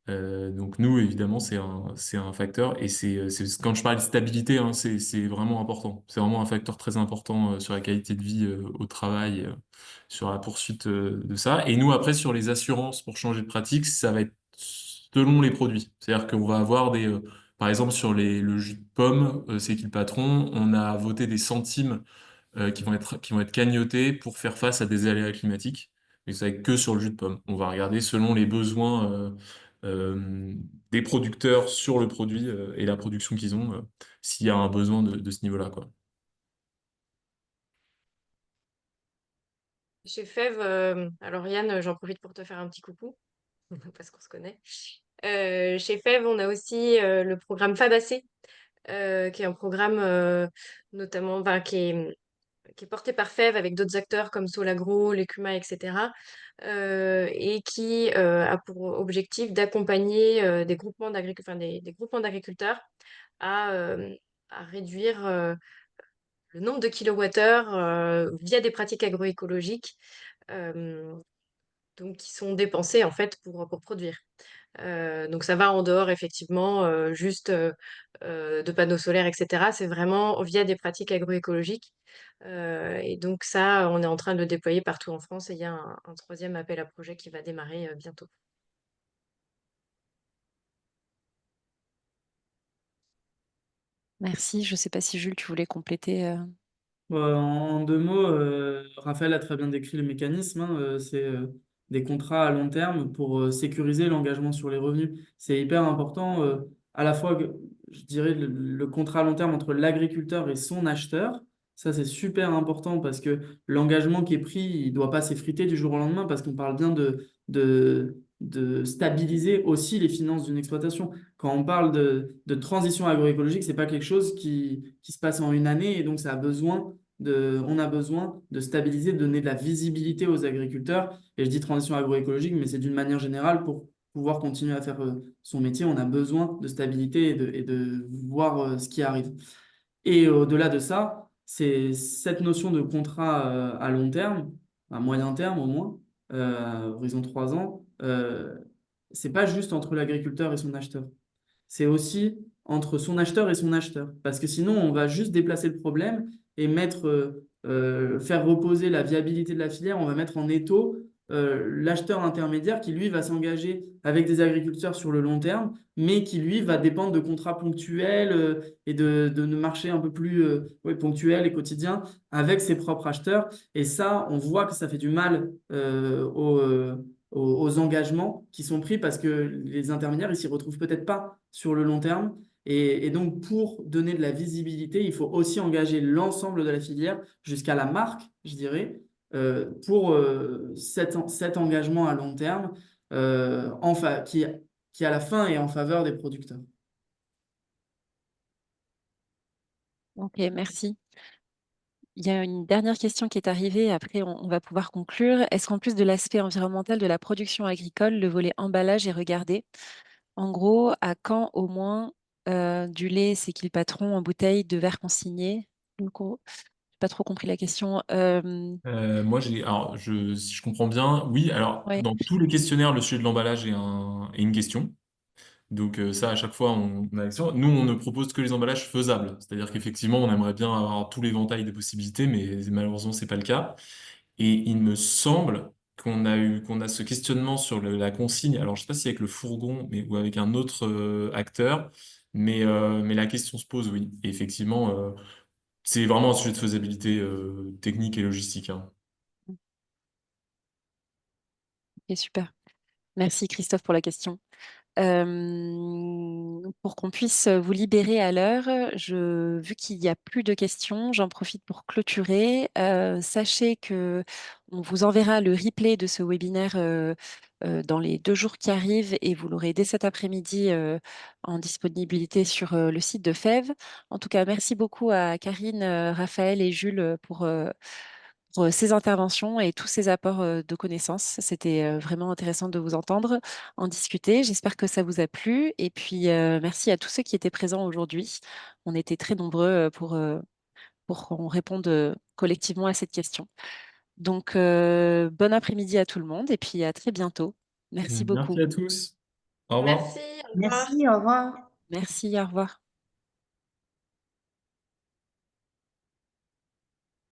Donc nous, évidemment, c'est un facteur. Et quand je parle de stabilité, hein, c'est vraiment important. C'est vraiment un facteur très important sur la qualité de vie au travail, sur la poursuite de ça. Et nous, après, sur les assurances pour changer de pratique, ça va être selon les produits. C'est-à-dire qu'on va avoir par exemple, sur le jus de pomme, c'est qui le patron, on a voté des centimes qui vont être cagnotés pour faire face à des aléas climatiques. Mais c'est que sur le jus de pomme. On va regarder selon les besoins euh, des producteurs sur le produit et la production qu'ils ont, s'il y a un besoin de ce niveau-là, quoi. Chez Fève, alors Yann, j'en profite pour te faire un petit coucou, parce qu'on se connaît. Chez Fève, on a aussi le programme Fabacé, qui est un programme notamment, enfin, qui est qui est porté par FEV avec d'autres acteurs comme Solagro, l'Écuma, etc. Et qui a pour objectif d'accompagner des groupements d'agriculteurs à, à réduire le nombre de kilowattheures via des pratiques agroécologiques euh, donc qui sont dépensés en fait pour produire. Donc ça va en dehors effectivement juste de panneaux solaires, etc. C'est vraiment via des pratiques agroécologiques. Et donc ça, on est en train de le déployer partout en France et il y a un troisième appel à projet qui va démarrer bientôt. Merci. Je ne sais pas si Jules, tu voulais compléter. En 2 mots, Raphaël a très bien décrit le mécanisme, hein. C'est des contrats à long terme pour sécuriser l'engagement sur les revenus. C'est hyper important, à la fois, je dirais, le contrat à long terme entre l'agriculteur et son acheteur. Ça, c'est super important parce que l'engagement qui est pris, il ne doit pas s'effriter du jour au lendemain parce qu'on parle bien de stabiliser aussi les finances d'une exploitation. Quand on parle de transition agroécologique, c'est pas quelque chose qui se passe en une année et donc on a besoin de stabiliser, de donner de la visibilité aux agriculteurs. Et je dis transition agroécologique, mais c'est d'une manière générale pour pouvoir continuer à faire son métier. On a besoin de stabilité et de voir ce qui arrive. Et au-delà de ça, c'est cette notion de contrat à long terme, à moyen terme au moins, horizon 3 ans, c'est pas juste entre l'agriculteur et son acheteur. C'est aussi entre son acheteur et son acheteur. Parce que sinon, on va juste déplacer le problème et faire reposer la viabilité de la filière. On va mettre en étau l'acheteur intermédiaire qui, lui, va s'engager avec des agriculteurs sur le long terme, mais qui, lui, va dépendre de contrats ponctuels et de marchés un peu plus ouais, ponctuels et quotidiens avec ses propres acheteurs. Et ça, on voit que ça fait du mal aux engagements qui sont pris parce que les intermédiaires, ils s'y retrouvent peut-être pas sur le long terme. Et donc, pour donner de la visibilité, il faut aussi engager l'ensemble de la filière jusqu'à la marque, je dirais, pour cet engagement à long terme qui, à la fin, est en faveur des producteurs. Ok, merci. Il y a une dernière question qui est arrivée, après on va pouvoir conclure. Est-ce qu'en plus de l'aspect environnemental de la production agricole, le volet emballage est regardé? En gros, à quand au moins du lait, c'est qui le patron, en bouteille, de verre consigné? Du coup, j'ai pas trop compris la question. Alors, si je comprends bien, oui. Alors, Ouais. dans tous les questionnaires, le sujet de l'emballage est une question. Donc ça, à chaque fois, on a l'action. Nous, on ne propose que les emballages faisables. C'est-à-dire qu'effectivement, on aimerait bien avoir tout l'éventail des possibilités, mais malheureusement, c'est pas le cas. Et il me semble qu'on a ce questionnement sur la consigne. Alors, je sais pas si avec le fourgon, ou avec un autre acteur, mais la question se pose, oui. Et effectivement, c'est vraiment un sujet de faisabilité technique et logistique, hein. Ok, super. Merci Christophe pour la question. Pour qu'on puisse vous libérer à l'heure, vu qu'il n'y a plus de questions, j'en profite pour clôturer. Sachez que on vous enverra le replay de ce webinaire dans les 2 jours qui arrivent et vous l'aurez dès cet après-midi en disponibilité sur le site de FEV. En tout cas, merci beaucoup à Karine, Raphaël et Jules pour ces interventions et tous ces apports de connaissances. C'était vraiment intéressant de vous entendre en discuter. J'espère que ça vous a plu. Et puis, merci à tous ceux qui étaient présents aujourd'hui. On était très nombreux pour qu'on réponde collectivement à cette question. Donc, bon après-midi à tout le monde et puis à très bientôt. Merci Merci beaucoup. à tous. Au revoir. Merci, au revoir. Merci, au revoir. Merci, au revoir.